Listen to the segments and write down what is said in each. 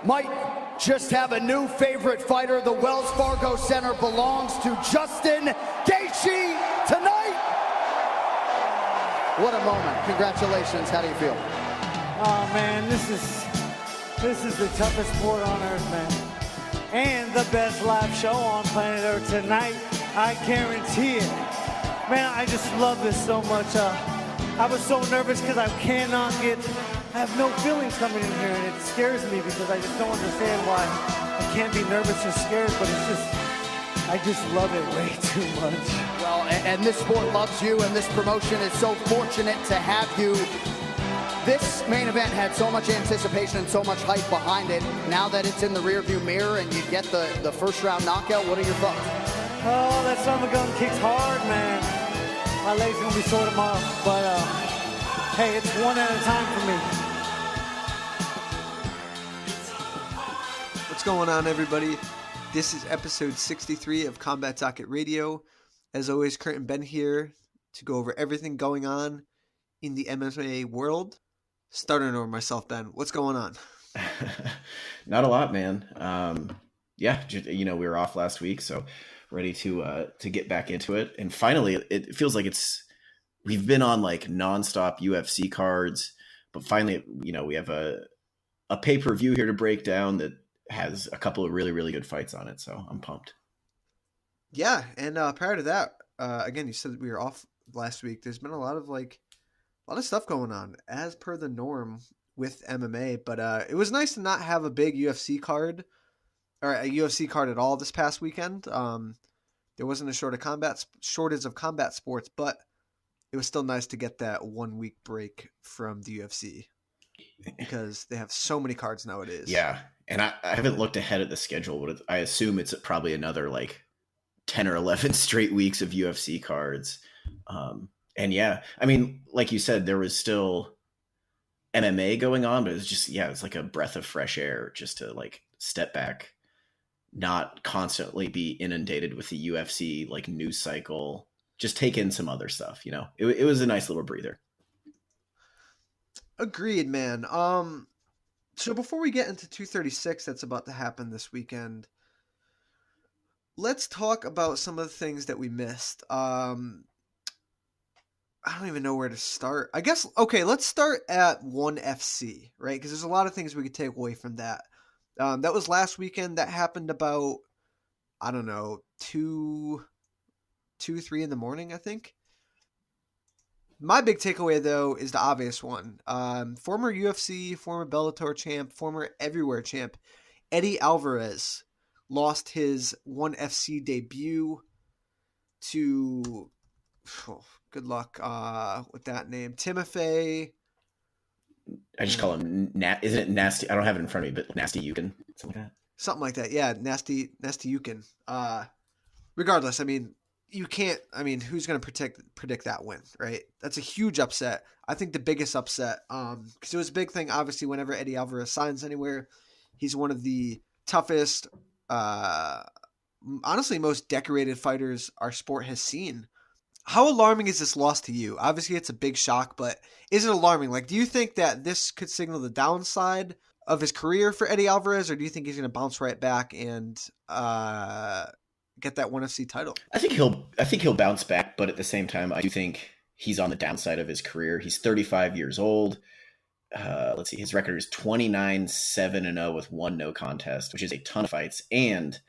might just have a new favorite fighter. The Wells Fargo Center belongs to Justin Gaethje tonight. What a moment. Congratulations. How do you feel? Oh, man, this is the toughest sport on earth, man. And the best live show on planet Earth tonight. I guarantee it. Man, I just love this so much. I was so nervous because I have no feelings coming in here, and it scares me because I just don't understand why I can't be nervous or scared, but I just love it way too much. Well, and this sport loves you, and this promotion is so fortunate to have you. This main event had so much anticipation and so much hype behind it. Now that it's in the rearview mirror and you get the first round knockout, what are your thoughts? Oh, that son of a gun kicks hard, man. My leg's gonna be sore tomorrow, but hey, it's one at a time for me. What's going on, everybody? This is episode 63 of Combat Docket Radio. As always, Kurt and Ben here to go over everything going on in the MMA world. Starting over myself, Ben. What's going on? Not a lot, man. We were off last week, so ready to get back into it. And finally, it feels like we've been on like nonstop UFC cards, but finally, we have a pay-per-view here to break down that has a couple of really, really good fights on it. So I'm pumped. Yeah, and prior to that, again, you said we were off last week. There's been a lot of stuff going on as per the norm with MMA, but it was nice to not have a big UFC card or a UFC card at all this past weekend. There wasn't a shortage of combat sports, but it was still nice to get that 1 week break from the UFC because they have so many cards nowadays. Yeah. And I haven't looked ahead at the schedule, but I assume it's probably another like 10 or 11 straight weeks of UFC cards. And yeah, I mean, like you said, there was still MMA going on, but it's like a breath of fresh air just to like step back, not constantly be inundated with the UFC like news cycle, just take in some other stuff, It was a nice little breather. Agreed, man. So before we get into 236 that's about to happen this weekend, let's talk about some of the things that we missed. I don't even know where to start. I guess, okay, let's start at ONE FC, right? Because there's a lot of things we could take away from that. That was last weekend. That happened about, I don't know, 2, 3 in the morning, I think. My big takeaway, though, is the obvious one. Former UFC, former Bellator champ, former everywhere champ, Eddie Alvarez lost his ONE FC debut to... good luck with that name. Timothy. I just call him isn't it Nasty? I don't have it in front of me, but Nasty Yukin, something like that. Something like that. Yeah, Nasty Yukin. Regardless, I mean, you can't. I mean, who's going to predict that win, right? That's a huge upset. I think the biggest upset, because it was a big thing. Obviously, whenever Eddie Alvarez signs anywhere, he's one of the toughest, honestly, most decorated fighters our sport has seen. How alarming is this loss to you? Obviously, it's a big shock, but is it alarming? Like, do you think that this could signal the downside of his career for Eddie Alvarez, or do you think he's going to bounce right back and get that ONE FC title? I think he'll bounce back, but at the same time, I do think he's on the downside of his career. He's 35 years old. Let's see, his record is 29-7-0 with 1 no contest, which is a ton of fights. And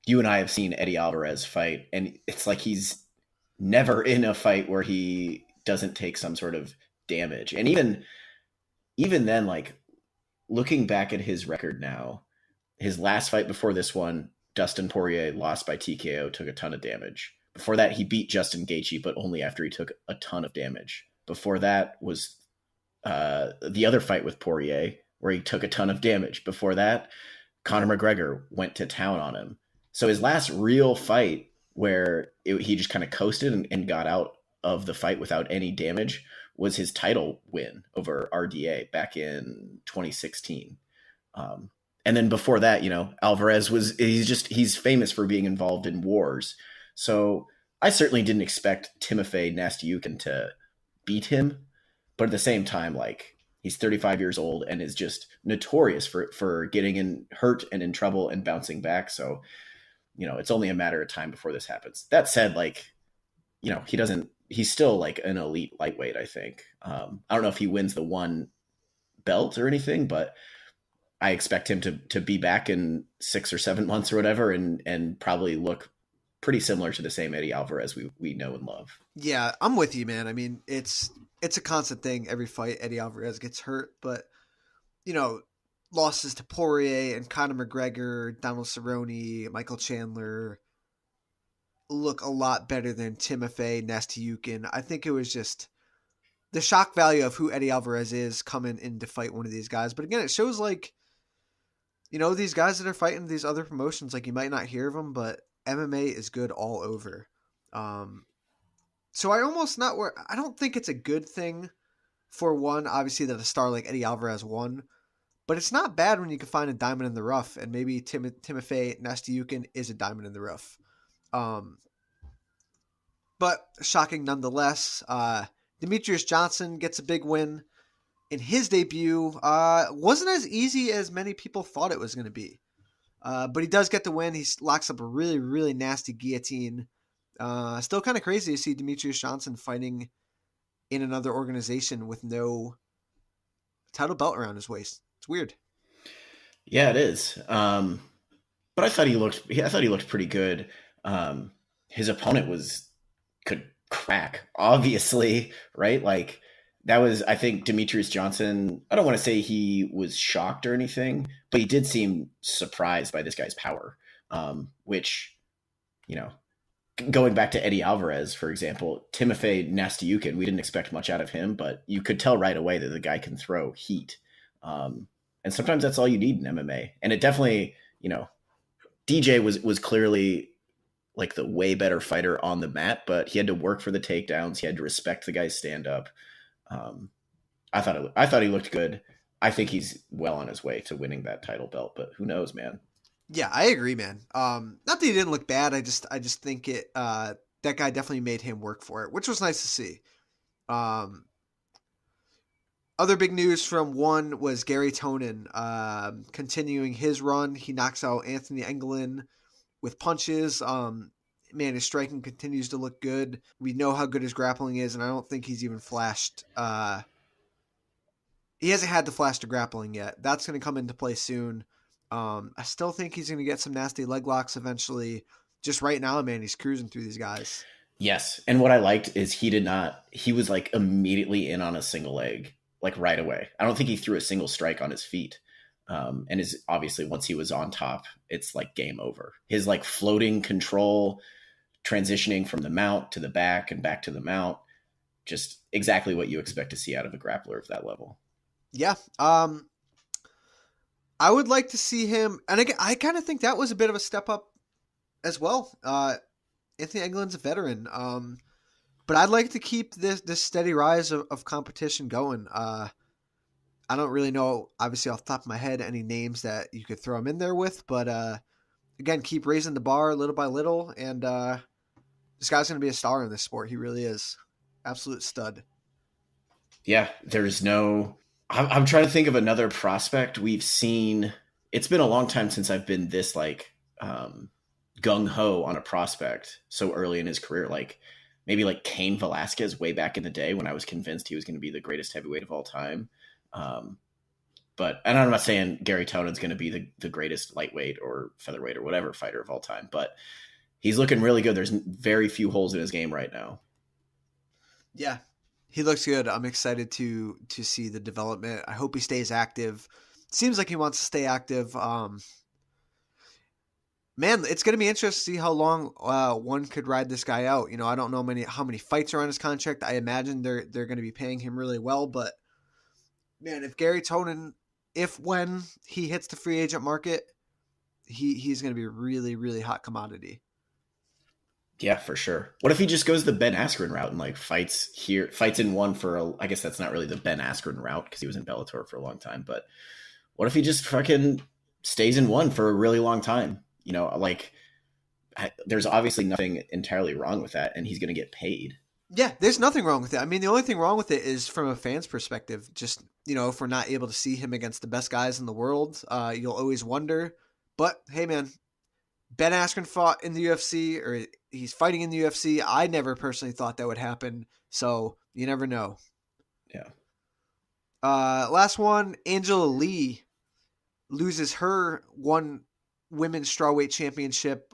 you and I have seen Eddie Alvarez fight, and it's like he's never in a fight where he doesn't take some sort of damage. And even then, like looking back at his record now, his last fight before this one, Dustin Poirier lost by TKO, took a ton of damage. Before that, he beat Justin Gaethje, but only after he took a ton of damage. Before that was the other fight with Poirier, where he took a ton of damage. Before that, Conor McGregor went to town on him. So his last real fight where he just kind of coasted and got out of the fight without any damage was his title win over RDA back in 2016. And then before that, Alvarez he's famous for being involved in wars. So I certainly didn't expect Timothy Nasty Yukin to beat him. But at the same time, like, He's 35 years old and is just notorious for getting in hurt and in trouble and bouncing back. So, it's only a matter of time before this happens. That said, like, he's still like an elite lightweight, I think. I don't know if he wins the one belt or anything, but I expect him to be back in 6 or 7 months or whatever and probably look pretty similar to the same Eddie Alvarez we know and love. Yeah, I'm with you, man. I mean, it's a constant thing. Every fight, Eddie Alvarez gets hurt, but losses to Poirier and Conor McGregor, Donald Cerrone, Michael Chandler look a lot better than Timofey Nastyukhin. I think it was just the shock value of who Eddie Alvarez is coming in to fight one of these guys. But again, it shows like, these guys that are fighting these other promotions, like you might not hear of them, but MMA is good all over. So I don't think it's a good thing for one, obviously, that a star like Eddie Alvarez won, but it's not bad when you can find a diamond in the rough, and maybe Timofey Nastyukhin is a diamond in the rough. But shocking nonetheless. Demetrious Johnson gets a big win in his debut. Wasn't as easy as many people thought it was going to be. But he does get the win. He locks up a really, really nasty guillotine. Still kind of crazy to see Demetrious Johnson fighting in another organization with no title belt around his waist. It's weird. Yeah, it is. But I thought he looked pretty good. His opponent could crack, obviously, right? Like that was, I think, Demetrious Johnson. I don't want to say he was shocked or anything, but he did seem surprised by this guy's power, which, going back to Eddie Alvarez, for example, Timofey Nastyukhin, we didn't expect much out of him, but you could tell right away that the guy can throw heat. And sometimes that's all you need in MMA. And it definitely, DJ was clearly like the way better fighter on the mat, but he had to work for the takedowns. He had to respect the guy's stand up. I thought he looked good. I think he's well on his way to winning that title belt, but who knows, man? Yeah, I agree, man. Not that he didn't look bad. I just think that guy definitely made him work for it, which was nice to see. Other big news from one was Gary Tonin continuing his run. He knocks out Anthony Engelin with punches. Man, his striking continues to look good. We know how good his grappling is, and I don't think he's even flashed. He hasn't had to flash the grappling yet. That's going to come into play soon. I still think he's going to get some nasty leg locks eventually. Just right now, man, he's cruising through these guys. Yes, and what I liked is he was like immediately in on a single leg, like right away. I don't think he threw a single strike on his feet. And is obviously once he was on top, it's like game over. His like floating control, transitioning from the mount to the back and back to the mount, just exactly what you expect to see out of a grappler of that level. Yeah. I would like to see him, and I kind of think that was a bit of a step up as well. Anthony England's a veteran, but I'd like to keep this steady rise of competition going. I don't really know, obviously off the top of my head, any names that you could throw him in there with, but again, keep raising the bar little by little, and this guy's going to be a star in this sport. He really is. Absolute stud. Yeah, I'm trying to think of another prospect we've seen. It's been a long time since I've been this like gung-ho on a prospect so early in his career. Like maybe like Cain Velasquez way back in the day when I was convinced he was going to be the greatest heavyweight of all time. And I'm not saying Gary Tonin's going to be the greatest lightweight or featherweight or whatever fighter of all time, but he's looking really good. There's very few holes in his game right now. Yeah. He looks good. I'm excited to see the development. I hope he stays active. Seems like he wants to stay active. Man, it's going to be interesting to see how long one could ride this guy out. I don't know how many fights are on his contract. I imagine they're going to be paying him really well, but man, if Gary Tonin, when he hits the free agent market, he's going to be a really, really hot commodity. Yeah, for sure. What if he just goes the Ben Askren route and like fights in one I guess that's not really the Ben Askren route because he was in Bellator for a long time, but what if he just fucking stays in one for a really long time? There's obviously nothing entirely wrong with that, and he's going to get paid. Yeah, there's nothing wrong with it. I mean, the only thing wrong with it is from a fan's perspective. Just, if we're not able to see him against the best guys in the world, you'll always wonder. But hey, man, Ben Askren fought in the UFC, or he's fighting in the UFC. I never personally thought that would happen, so you never know. Yeah. Last one, Angela Lee loses her one women's strawweight championship.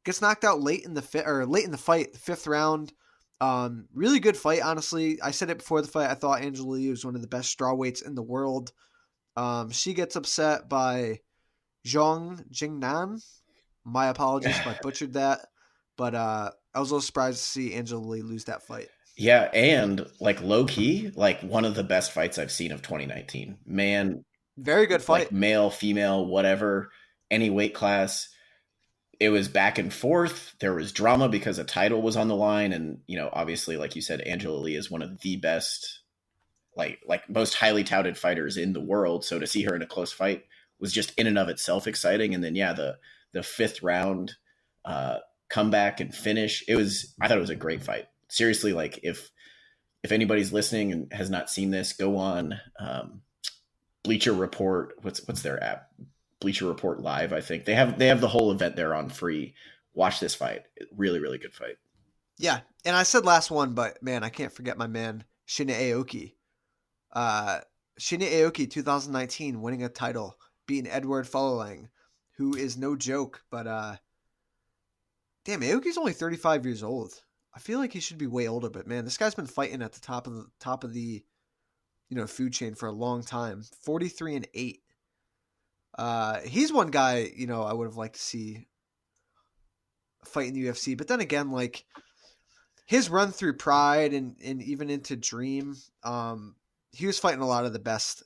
Gets knocked out late in the fight, the 5th round. Really good fight, honestly. I said it before the fight. I thought Angela Lee was one of the best strawweights in the world. She gets upset by Zhang Jingnan. My apologies if I butchered that, but I was a little surprised to see Angela Lee lose that fight. Yeah, and like low key, like one of the best fights I've seen of 2019. Man, very good fight. Like male, female, whatever, any weight class. It was back and forth. There was drama because a title was on the line, and obviously, like you said, Angela Lee is one of the best, like most highly touted fighters in the world. So to see her in a close fight was just in and of itself exciting. And then the 5th round comeback and finish. I thought it was a great fight. Seriously, like if anybody's listening and has not seen this, go on Bleacher Report. What's their app? Bleacher Report Live, I think. They have the whole event there on free. Watch this fight. Really, really good fight. Yeah, and I said last one, but man, I can't forget my man Shinya Aoki. Shinya Aoki, 2019, winning a title, beating Edward Falolang, who is no joke. But damn, Aoki's only 35 years old. I feel like he should be way older, but man, this guy's been fighting at the top of the food chain for a long time. 43-8. He's one guy, I would have liked to see fight in the UFC. But then again, like his run through Pride and even into Dream, he was fighting a lot of the best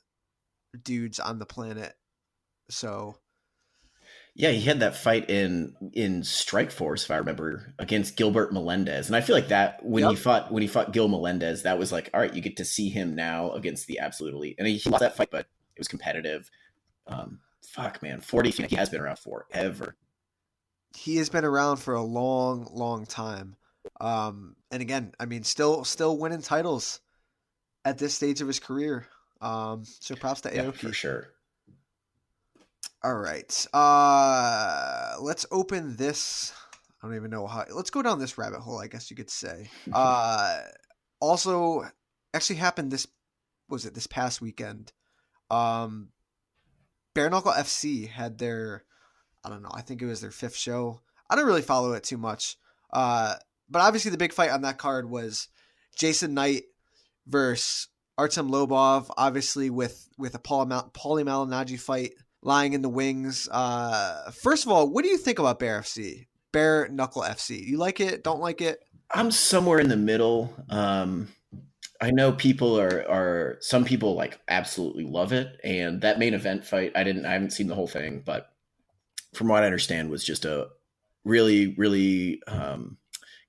dudes on the planet. So yeah, he had that fight in Strikeforce, if I remember, against Gilbert Melendez. And I feel like that when he fought Gil Melendez, that was like, all right, you get to see him now against the absolute elite. And he lost that fight, but it was competitive. Fuck, man, 40. He has been around forever. He has been around for a long, long time. And again, I mean, still winning titles at this stage of his career. So props to Aoki. Yeah, for sure. All right. Let's open this. I don't even know how. Let's go down this rabbit hole, I guess you could say. Also, actually happened this past weekend. Bare Knuckle FC had their, I don't know, I think it was their 5th show. I don't really follow it too much. But obviously the big fight on that card was Jason Knight versus Artem Lobov, obviously with a Paulie Malignaggi fight lying in the wings. First of all, what do you think about Bare Knuckle FC? You like it? Don't like it? I'm somewhere in the middle. I know people some people like absolutely love it, and that main event fight, I haven't seen the whole thing, but from what I understand was just a really, really kind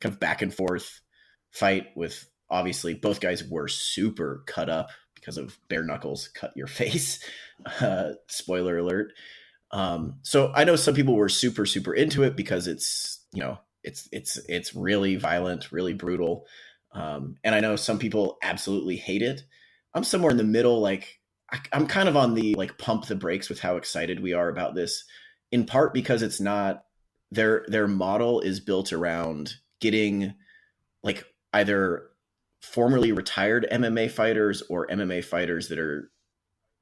of back and forth fight with, obviously both guys were super cut up because of bare knuckles cut your face. Spoiler alert. So I know some people were super, super into it because it's really violent, really brutal. And I know some people absolutely hate it. I'm somewhere in the middle. Like I'm kind of on the like pump the brakes with how excited we are about this, in part because it's not their model is built around getting like either formerly retired MMA fighters or MMA fighters that are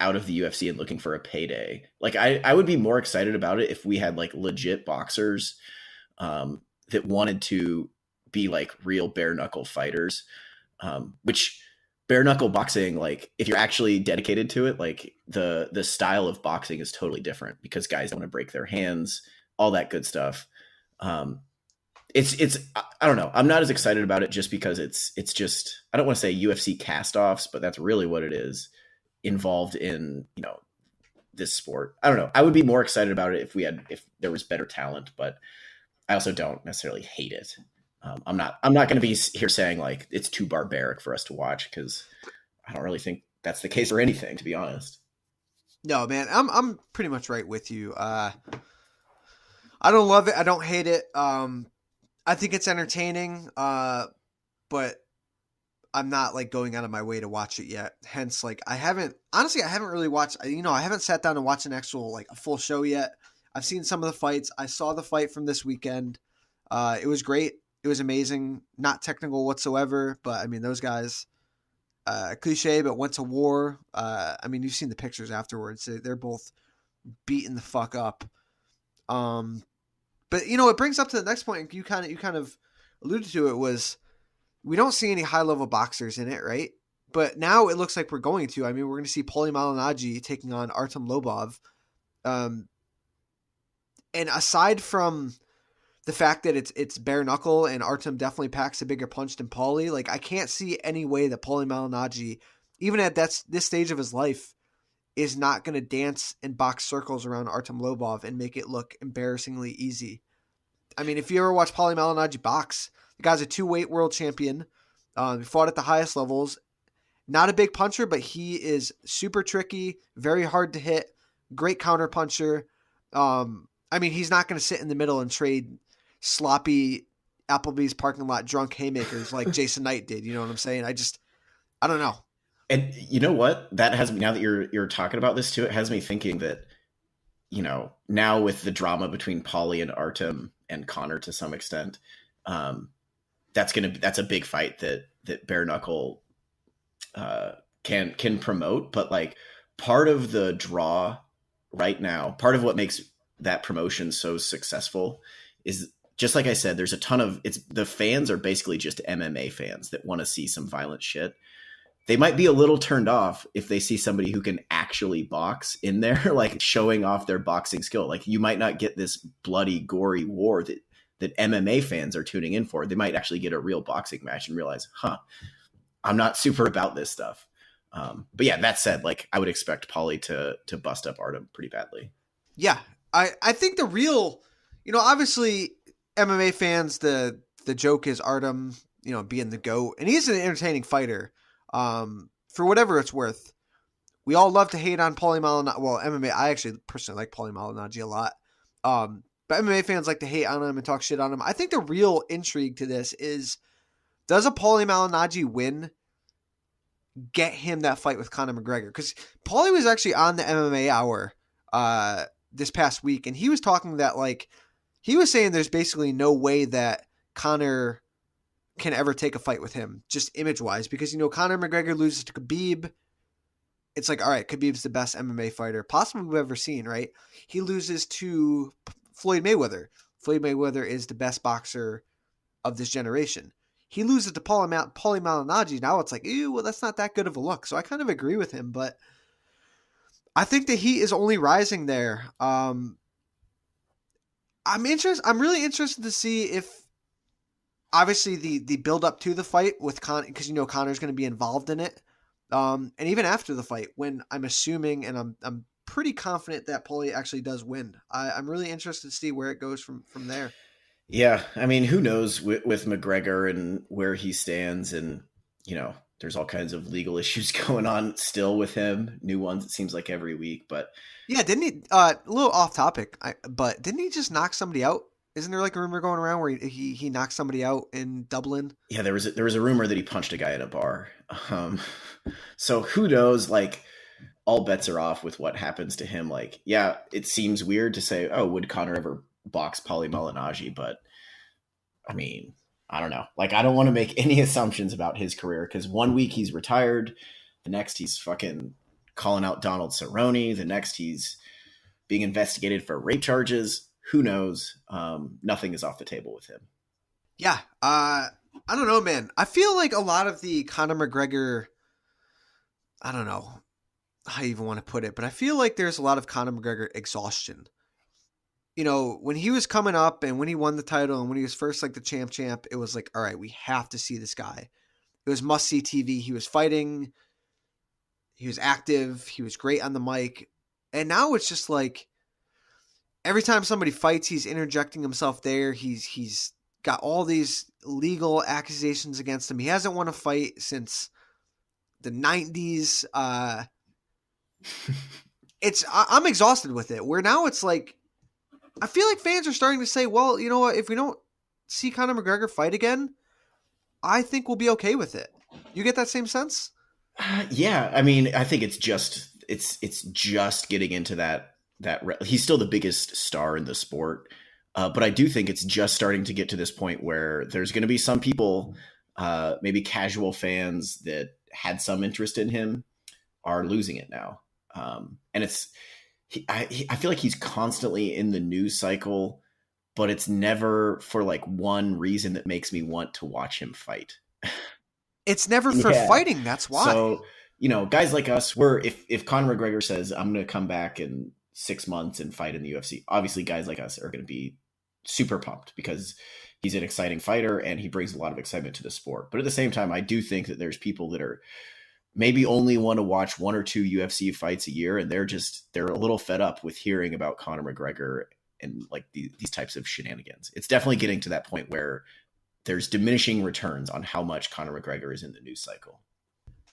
out of the UFC and looking for a payday. Like I would be more excited about it if we had like legit boxers that wanted to be like real bare knuckle fighters, which bare knuckle boxing, like if you're actually dedicated to it, like the style of boxing is totally different because guys don't want to break their hands, all that good stuff. It's I don't know. I'm not as excited about it just because it's just, I don't want to say UFC cast-offs, but that's really what it is, involved in, this sport. I don't know. I would be more excited about it if there was better talent, but I also don't necessarily hate it. I'm not going to be here saying like it's too barbaric for us to watch, because I don't really think that's the case for anything, to be honest. No, man, I'm pretty much right with you. I don't love it. I don't hate it. I think it's entertaining. but I'm not like going out of my way to watch it yet. Hence, like I haven't really watched, I haven't sat down and watched an actual, like a full show yet. I've seen some of the fights. I saw the fight from this weekend. It was great. It was amazing. Not technical whatsoever, but I mean, those guys, cliche, but went to war. I mean, you've seen the pictures afterwards. They're both beating the fuck up. But it brings up to the next point. You kind of alluded to it, was we don't see any high level boxers in it, right? But now it looks like we're going to. I mean, we're going to see Paulie Malignaggi taking on Artem Lobov. And aside from the fact that it's bare knuckle and Artem definitely packs a bigger punch than Paulie, like I can't see any way that Paulie Malignaggi, even at this stage of his life, is not going to dance and box circles around Artem Lobov and make it look embarrassingly easy. I mean, if you ever watch Paulie Malignaggi box, the guy's a 2-weight world champion. He fought at the highest levels. Not a big puncher, but he is super tricky, very hard to hit, great counter puncher. I mean, he's not going to sit in the middle and trade sloppy Applebee's parking lot drunk haymakers like Jason Knight did. You know what I'm saying? I don't know. And you know what? That has me, now that you're talking about this too, it has me thinking that, now with the drama between Paulie and Artem and Conor to some extent, that's a big fight that bare knuckle can promote. But like part of the draw right now, part of what makes that promotion so successful is, just like I said, there's a ton of the fans are basically just MMA fans that want to see some violent shit. They might be a little turned off if they see somebody who can actually box in there, like showing off their boxing skill. Like you might not get this bloody, gory war that MMA fans are tuning in for. They might actually get a real boxing match and realize, I'm not super about this stuff. But yeah, that said, like I would expect Paulie to bust up Artem pretty badly. Yeah. I think the real, obviously MMA fans, the joke is Artem, being the GOAT, and he's an entertaining fighter. For whatever it's worth, we all love to hate on Paulie Malignaggi. Well, MMA, I actually personally like Paulie Malignaggi a lot. But MMA fans like to hate on him and talk shit on him. I think the real intrigue to this is, does a Paulie Malignaggi win get him that fight with Conor McGregor? Because Paulie was actually on the MMA Hour this past week, and he was talking that, like, he was saying there's basically no way that Conor can ever take a fight with him, just image-wise, because, Conor McGregor loses to Khabib. It's like, all right, Khabib's the best MMA fighter possibly we've ever seen, right? He loses to Floyd Mayweather. Floyd Mayweather is the best boxer of this generation. He loses to Paulie Malignaggi. Now it's like, ew, well, that's not that good of a look. So I kind of agree with him, but I think the heat is only rising there. I'm really interested to see if, obviously, the build up to the fight with Conor, because Conor's going to be involved in it, and even after the fight, when I'm assuming, and I'm pretty confident that Paulie actually does win. I'm really interested to see where it goes from there. Yeah, I mean, who knows with McGregor and where he stands, and there's all kinds of legal issues going on still with him, new ones it seems like every week. But yeah, didn't he? A little off topic, but didn't he just knock somebody out? Isn't there like a rumor going around where he knocked somebody out in Dublin? Yeah, there was a rumor that he punched a guy in a bar. So who knows? Like, all bets are off with what happens to him. Like, yeah, it seems weird to say, oh, would Conor ever box Paulie Malignaggi? But I mean, I don't know. Like, I don't want to make any assumptions about his career, because one week he's retired, the next he's fucking calling out Donald Cerrone, the next he's being investigated for rape charges. Who knows? Nothing is off the table with him. Yeah. I don't know, man. I feel like a lot of the Conor McGregor, I don't know how you even want to put it, but I feel like there's a lot of Conor McGregor exhaustion. When he was coming up and when he won the title and when he was first like the champ, it was like, all right, we have to see this guy. It was must-see TV. He was fighting. He was active. He was great on the mic. And now it's just like, every time somebody fights, he's interjecting himself there. He's got all these legal accusations against him. He hasn't won a fight since the 90s. I'm exhausted with it. Where now it's like, I feel like fans are starting to say, well, you know what? If we don't see Conor McGregor fight again, I think will be okay with it. You get that same sense? Yeah, I mean, I think it's just getting into he's still the biggest star in the sport, but I do think it's just starting to get to this point where there's going to be some people, maybe casual fans that had some interest in him, are losing it now, and I feel like he's constantly in the news cycle, but it's never for like one reason that makes me want to watch him fight. It's never for Yeah. fighting. That's why. So, guys like us, if Conor McGregor says, I'm going to come back in 6 months and fight in the UFC, obviously guys like us are going to be super pumped because he's an exciting fighter and he brings a lot of excitement to the sport. But at the same time, I do think that there's people that are maybe only want to watch 1 or 2 UFC fights a year, and they're a little fed up with hearing about Conor McGregor and like these types of shenanigans. It's definitely getting to that point where there's diminishing returns on how much Conor McGregor is in the news cycle.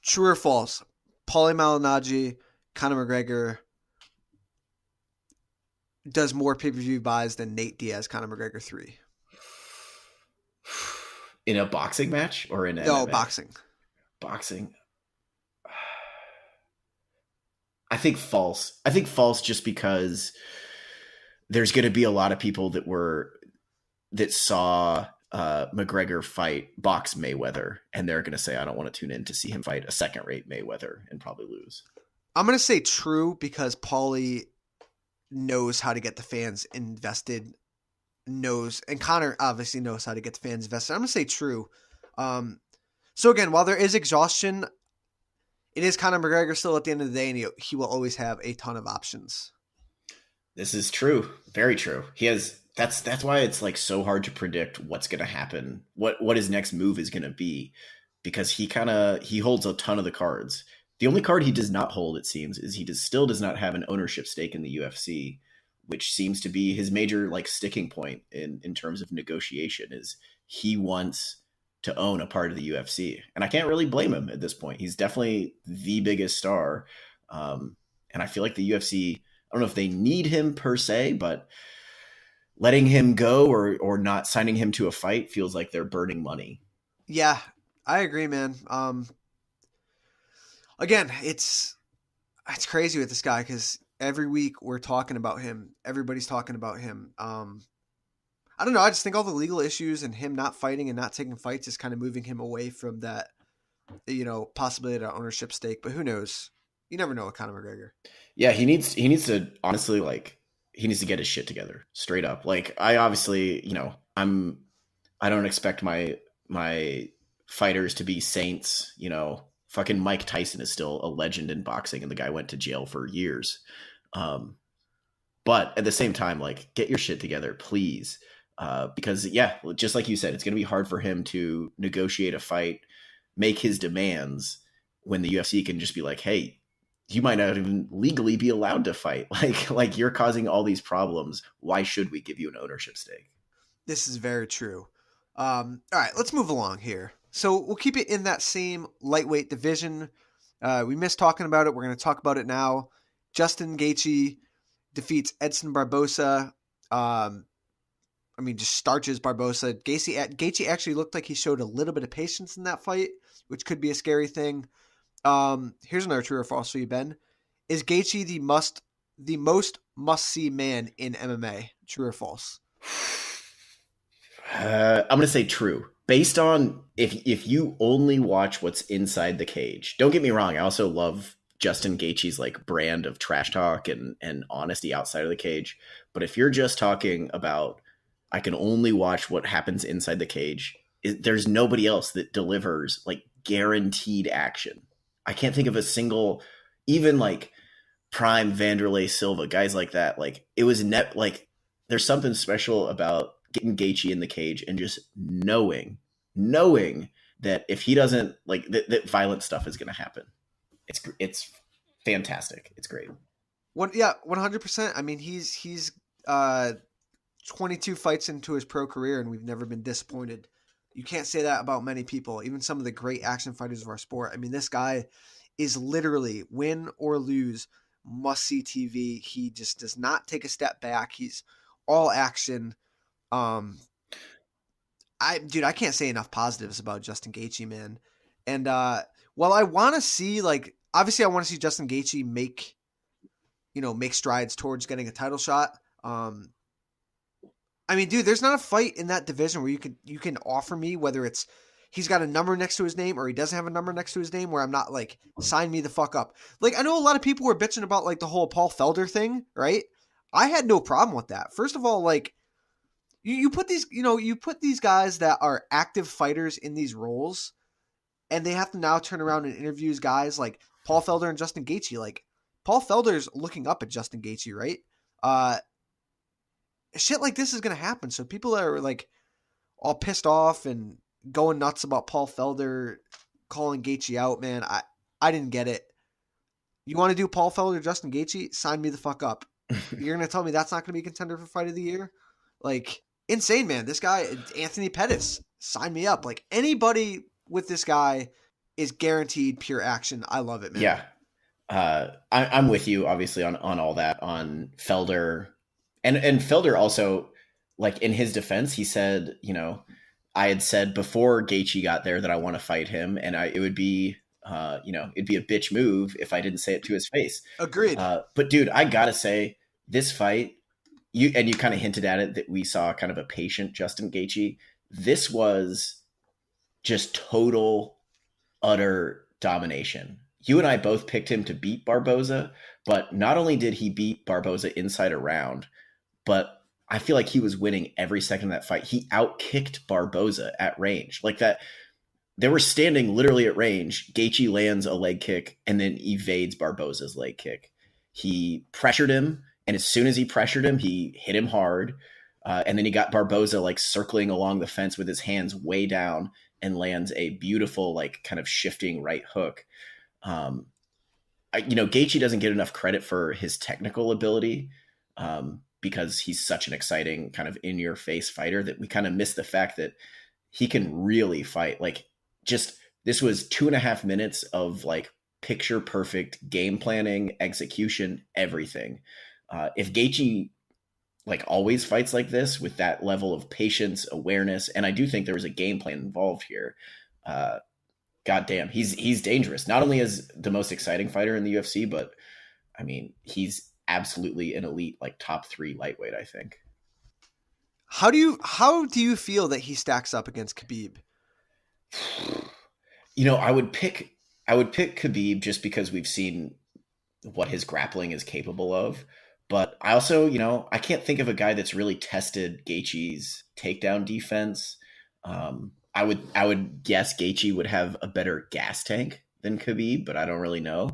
True or false? Paulie Malignaggi, Conor McGregor does more pay-per-view buys than Nate Diaz, Conor McGregor 3. In a boxing match or in No, MMA? boxing. Boxing. I think false. I think false just because there's going to be a lot of people that saw McGregor box Mayweather, and they're going to say, I don't want to tune in to see him fight a second-rate Mayweather and probably lose. I'm going to say true because Paulie knows how to get the fans invested, and Conor obviously knows how to get the fans invested. I'm going to say true. So again, while there is exhaustion, it is Conor McGregor still at the end of the day, and he will always have a ton of options. This is true. Very true. He has. That's why it's like so hard to predict what's going to happen, what his next move is going to be, because he holds a ton of the cards. The only card he does not hold, it seems, is he still does not have an ownership stake in the UFC, which seems to be his major like sticking point in terms of negotiation. Is he wants to own a part of the UFC, and I can't really blame him at this point. He's definitely the biggest star, and I feel like the UFC, I don't know if they need him per se, but letting him go or not signing him to a fight feels like they're burning money. Yeah, I agree, man. Again, it's crazy with this guy because every week we're talking about him. Everybody's talking about him. I don't know. I just think all the legal issues and him not fighting and not taking fights is kind of moving him away from that, possibility of an ownership stake. But who knows? You never know with Conor McGregor. Yeah, he needs to honestly he needs to get his shit together straight up. Like I obviously, I don't expect my fighters to be saints. Fucking Mike Tyson is still a legend in boxing and the guy went to jail for years. But at the same time, like get your shit together, please. Because yeah, just like you said, it's going to be hard for him to negotiate a fight, make his demands when the UFC can just be like, hey, you might not even legally be allowed to fight. Like you're causing all these problems. Why should we give you an ownership stake? This is very true. All right, let's move along here. So we'll keep it in that same lightweight division. We missed talking about it. We're going to talk about it now. Justin Gaethje defeats Edson Barbosa. Just starches Barbosa. Gaethje actually looked like he showed a little bit of patience in that fight, which could be a scary thing. Here's another true or false for you, Ben. Is Gaethje the most must-see man in MMA? True or false? I'm going to say true. Based on if you only watch what's inside the cage. Don't get me wrong. I also love Justin Gaethje's like brand of trash talk and honesty outside of the cage. But if you're just talking about, I can only watch what happens inside the cage, there's nobody else that delivers like guaranteed action. I can't think of a single, even like prime Vanderlei Silva, guys like that. Like it was there's something special about getting Gaethje in the cage and just knowing that if he doesn't like that violent stuff is going to happen. It's fantastic. It's great. 100%. He's 22 fights into his pro career and we've never been disappointed. You can't say that about many people, even some of the great action fighters of our sport. This guy is literally win or lose must-see TV. He just does not take a step back. He's all action. I Dude, I can't say enough positives about Justin Gaethje, man. And while I want to see, like, obviously I want to see Justin Gaethje make strides towards getting a title shot. I mean, dude, there's not a fight in that division where you can offer me, whether it's he's got a number next to his name or he doesn't have a number next to his name, where I'm not like, sign me the fuck up. Like, I know a lot of people were bitching about like the whole Paul Felder thing, right? I had no problem with that. First of all, like, you put these guys that are active fighters in these roles, and they have to now turn around and interview guys like Paul Felder and Justin Gaethje. Like, Paul Felder's looking up at Justin Gaethje, right? Shit like this is going to happen. So people are like all pissed off and going nuts about Paul Felder calling Gaethje out, man. I didn't get it. You want to do Paul Felder, Justin Gaethje? Sign me the fuck up. You're going to tell me that's not going to be a contender for fight of the year? Like, insane, man. This guy, Anthony Pettis, sign me up. Like, anybody with this guy is guaranteed pure action. I love it, man. Yeah. I'm with you, obviously, on all that, on Felder. And Felder also, like, in his defense, he said, I had said before Gaethje got there that I want to fight him, and it would be, it'd be a bitch move if I didn't say it to his face. Agreed. But dude, I gotta say, this fight, you kind of hinted at it, that we saw kind of a patient Justin Gaethje. This was just total, utter domination. You and I both picked him to beat Barboza, but not only did he beat Barboza inside a round, but I feel like he was winning every second of that fight. He outkicked Barboza at range. Like that, they were standing literally at range. Gaethje lands a leg kick and then evades Barboza's leg kick. He pressured him, and as soon as he pressured him, he hit him hard. And then he got Barboza like circling along the fence with his hands way down and lands a beautiful, like, kind of shifting right hook. Gaethje doesn't get enough credit for his technical ability, because he's such an exciting kind of in-your-face fighter that we kind of miss the fact that he can really fight. Like, just, this was 2.5 minutes of like picture perfect game planning, execution, everything. If Gaethje like always fights like this with that level of patience, awareness, and I do think there was a game plan involved here. Goddamn, he's dangerous. Not only as the most exciting fighter in the UFC, but I mean, he's absolutely an elite, like, top 3 lightweight, I think. How do you feel that he stacks up against Khabib? I would pick Khabib just because we've seen what his grappling is capable of. But I also, I can't think of a guy that's really tested Gaethje's takedown defense. I would guess Gaethje would have a better gas tank than Khabib, but I don't really know.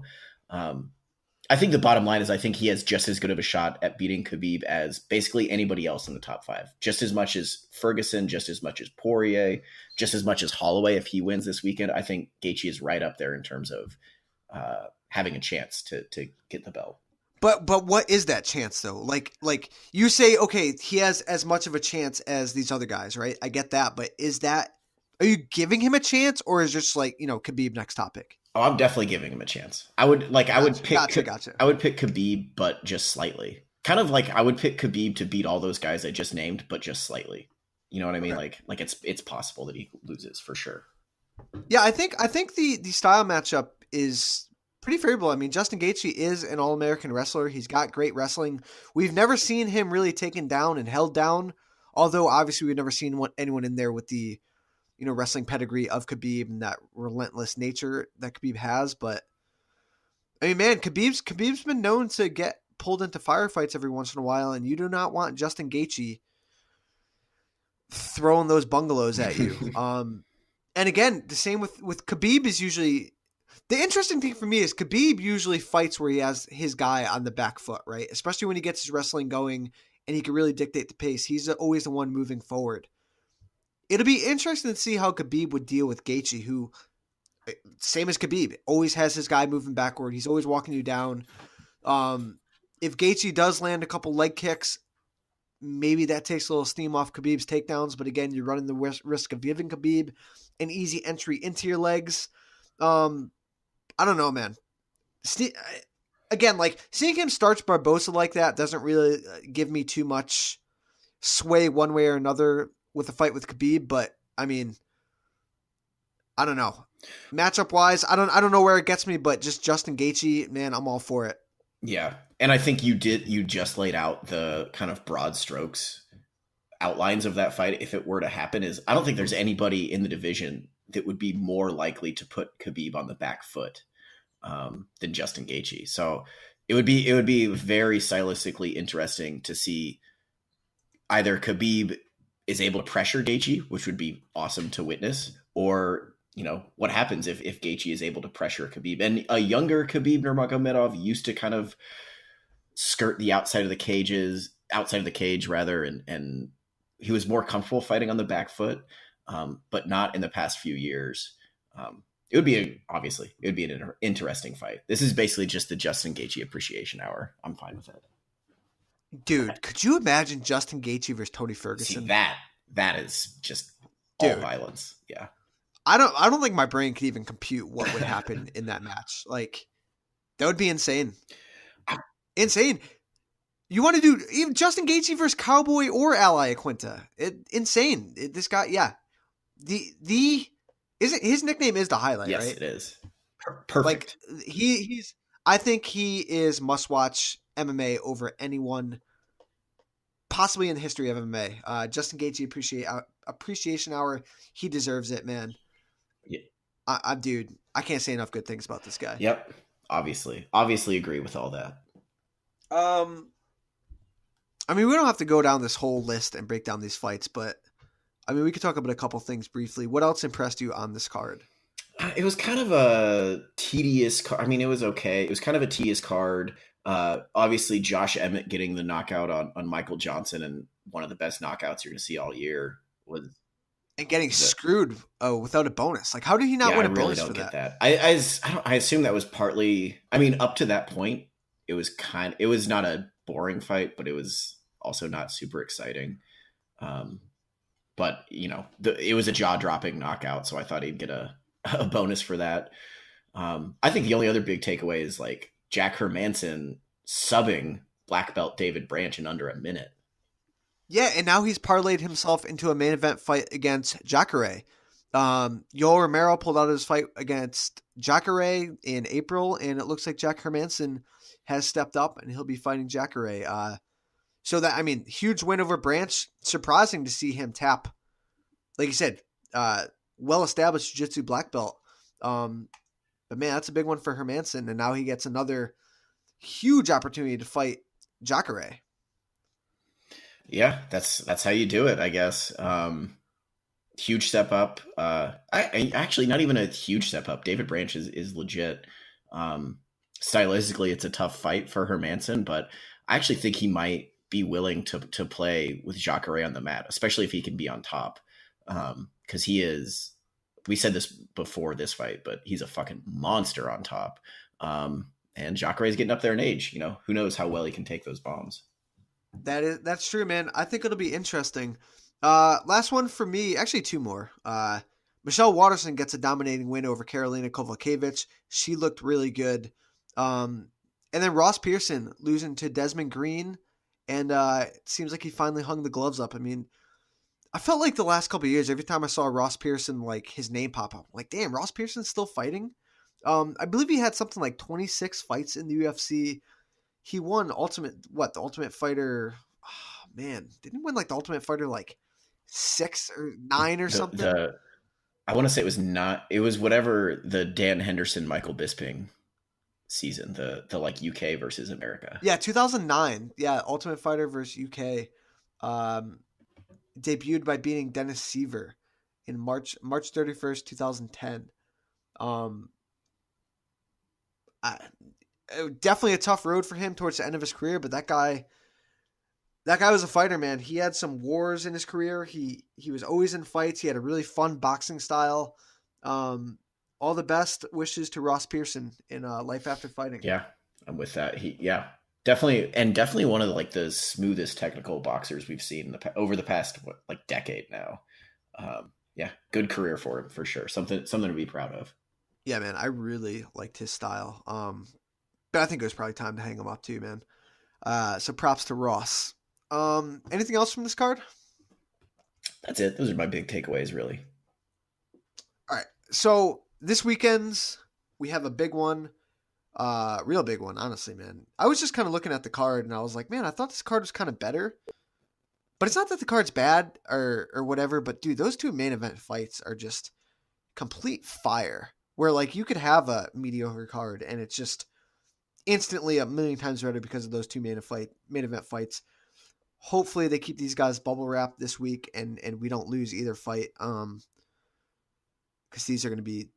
I think the bottom line is I think he has just as good of a shot at beating Khabib as basically anybody else in the top 5. Just as much as Ferguson, just as much as Poirier, just as much as Holloway if he wins this weekend. I think Gaethje is right up there in terms of having a chance to get the belt. But what is that chance though? Like you say, okay, he has as much of a chance as these other guys, right? I get that, but are you giving him a chance, or is it just like, Khabib next topic? Oh, I'm definitely giving him a chance. I would pick Gotcha. I would pick Khabib, but just slightly. Kind of like I would pick Khabib to beat all those guys I just named, but just slightly. You know what I mean? Okay. Like it's possible that he loses for sure. Yeah, I think the style matchup is pretty favorable. I mean, Justin Gaethje is an All-American wrestler. He's got great wrestling. We've never seen him really taken down and held down, although obviously we've never seen anyone in there with the wrestling pedigree of Khabib and that relentless nature that Khabib has. But I mean, man, Khabib's been known to get pulled into firefights every once in a while, and you do not want Justin Gaethje throwing those bungalows at you. And again, the same with Khabib is usually the interesting thing for me is Khabib usually fights where he has his guy on the back foot, right? Especially when he gets his wrestling going and he can really dictate the pace. He's always the one moving forward. It'll be interesting to see how Khabib would deal with Gaethje, who, same as Khabib, always has his guy moving backward. He's always walking you down. If Gaethje does land a couple leg kicks, maybe that takes a little steam off Khabib's takedowns. But again, you're running the risk of giving Khabib an easy entry into your legs. I don't know, man. Again, like, seeing him starch Barboza like that doesn't really give me too much sway one way or another with a fight with Khabib, but I mean, I don't know. Matchup wise, I don't know where it gets me, but just Justin Gaethje, man, I'm all for it. Yeah. And I think you just laid out the kind of broad strokes outlines of that fight. If it were to happen, is I don't think there's anybody in the division that would be more likely to put Khabib on the back foot than Justin Gaethje. So it would be very stylistically interesting to see either Khabib is able to pressure Gaethje, which would be awesome to witness, or what happens if Gaethje is able to pressure Khabib. And a younger Khabib Nurmagomedov used to kind of skirt the outside of the cage rather, and he was more comfortable fighting on the back foot, but not in the past few years. It would be an interesting fight. This is basically just the Justin Gaethje appreciation hour. I'm fine with it. Dude, could you imagine Justin Gaethje versus Tony Ferguson? See, that is just all violence. Yeah. I don't think my brain could even compute what would happen in that match. Like, that would be insane. Insane. You want to do even Justin Gaethje versus Cowboy or Ally Aquinta? Insane. This guy, yeah. His nickname is the Highlight, yes, right? Yes, it is. Perfect. Like he's. I think he is must watch MMA over anyone, possibly in the history of MMA. Justin Gaethje appreciation hour. He deserves it, man. Yeah. Dude, I can't say enough good things about this guy. Yep. Obviously agree with all that. I mean, we don't have to go down this whole list and break down these fights, but I mean, we could talk about a couple things briefly. What else impressed you on this card? It was kind of a tedious card. I mean, it was okay. It was kind of a tedious card. Obviously, Josh Emmett getting the knockout on Michael Johnson, and one of the best knockouts you're going to see all year was. And getting screwed without a bonus. Like, how did he not win a bonus for that? I assume that was partly. I mean, up to that point, it was not a boring fight, but it was also not super exciting. But it was a jaw-dropping knockout, so I thought he'd get a bonus for that. I think the only other big takeaway is like Jack Hermanson subbing black belt David Branch in under a minute. Yeah, and now he's parlayed himself into a main event fight against Jacare. Yoel Romero pulled out his fight against Jacare in April, and it looks like Jack Hermanson has stepped up, and he'll be fighting Jacare. So that, I mean, huge win over Branch. Surprising to see him tap, like you said, well-established jiu-jitsu black belt. But man, that's a big one for Hermanson, and now he gets another huge opportunity to fight Jacare. Yeah, that's how you do it, I guess. Huge step up. I actually not even a huge step up. David Branch is legit. Stylistically, it's a tough fight for Hermanson, but I actually think he might be willing to play with Jacare on the mat, especially if he can be on top. Because he is. We said this before this fight, but he's a fucking monster on top. And Jacare is getting up there in age. Who knows how well he can take those bombs. That's true, man. I think it'll be interesting. Last one for me, actually two more. Michelle Waterson gets a dominating win over Karolina Kowalkiewicz. She looked really good. And then Ross Pearson losing to Desmond Green, and it seems like he finally hung the gloves up. I mean, I felt like the last couple of years, every time I saw Ross Pearson, like his name pop up, I'm like, damn, Ross Pearson's still fighting. I believe he had something like 26 fights in the UFC. He won the Ultimate Fighter. Oh, man, didn't he win like the Ultimate Fighter like 6 or 9 or something? I want to say it was whatever the Dan Henderson, Michael Bisping season, the like UK versus America. Yeah, 2009. Yeah, Ultimate Fighter versus UK. Debuted by beating Dennis Seaver in March 31st, 2010. Definitely a tough road for him towards the end of his career, but that guy was a fighter, man. He had some wars in his career. He was always in fights. He had a really fun boxing style. All the best wishes to Ross Pearson in life after fighting. Yeah, I'm with that. Definitely one of the smoothest technical boxers we've seen over the past decade now. Yeah, good career for him for sure. Something to be proud of. Yeah, man, I really liked his style. But I think it was probably time to hang him up too, man. So props to Ross. Anything else from this card? That's it. Those are my big takeaways, really. All right. So this weekend's, we have a big one, real big one, honestly, man. I was just kind of looking at the card and I was like, man, I thought this card was kind of better. But it's not that the card's bad or whatever, but dude, those two main event fights are just complete fire. Where like you could have a mediocre card and it's just instantly a million times better because of those two main event fights. Hopefully they keep these guys bubble wrapped this week and we don't lose either fight. Because these are gonna be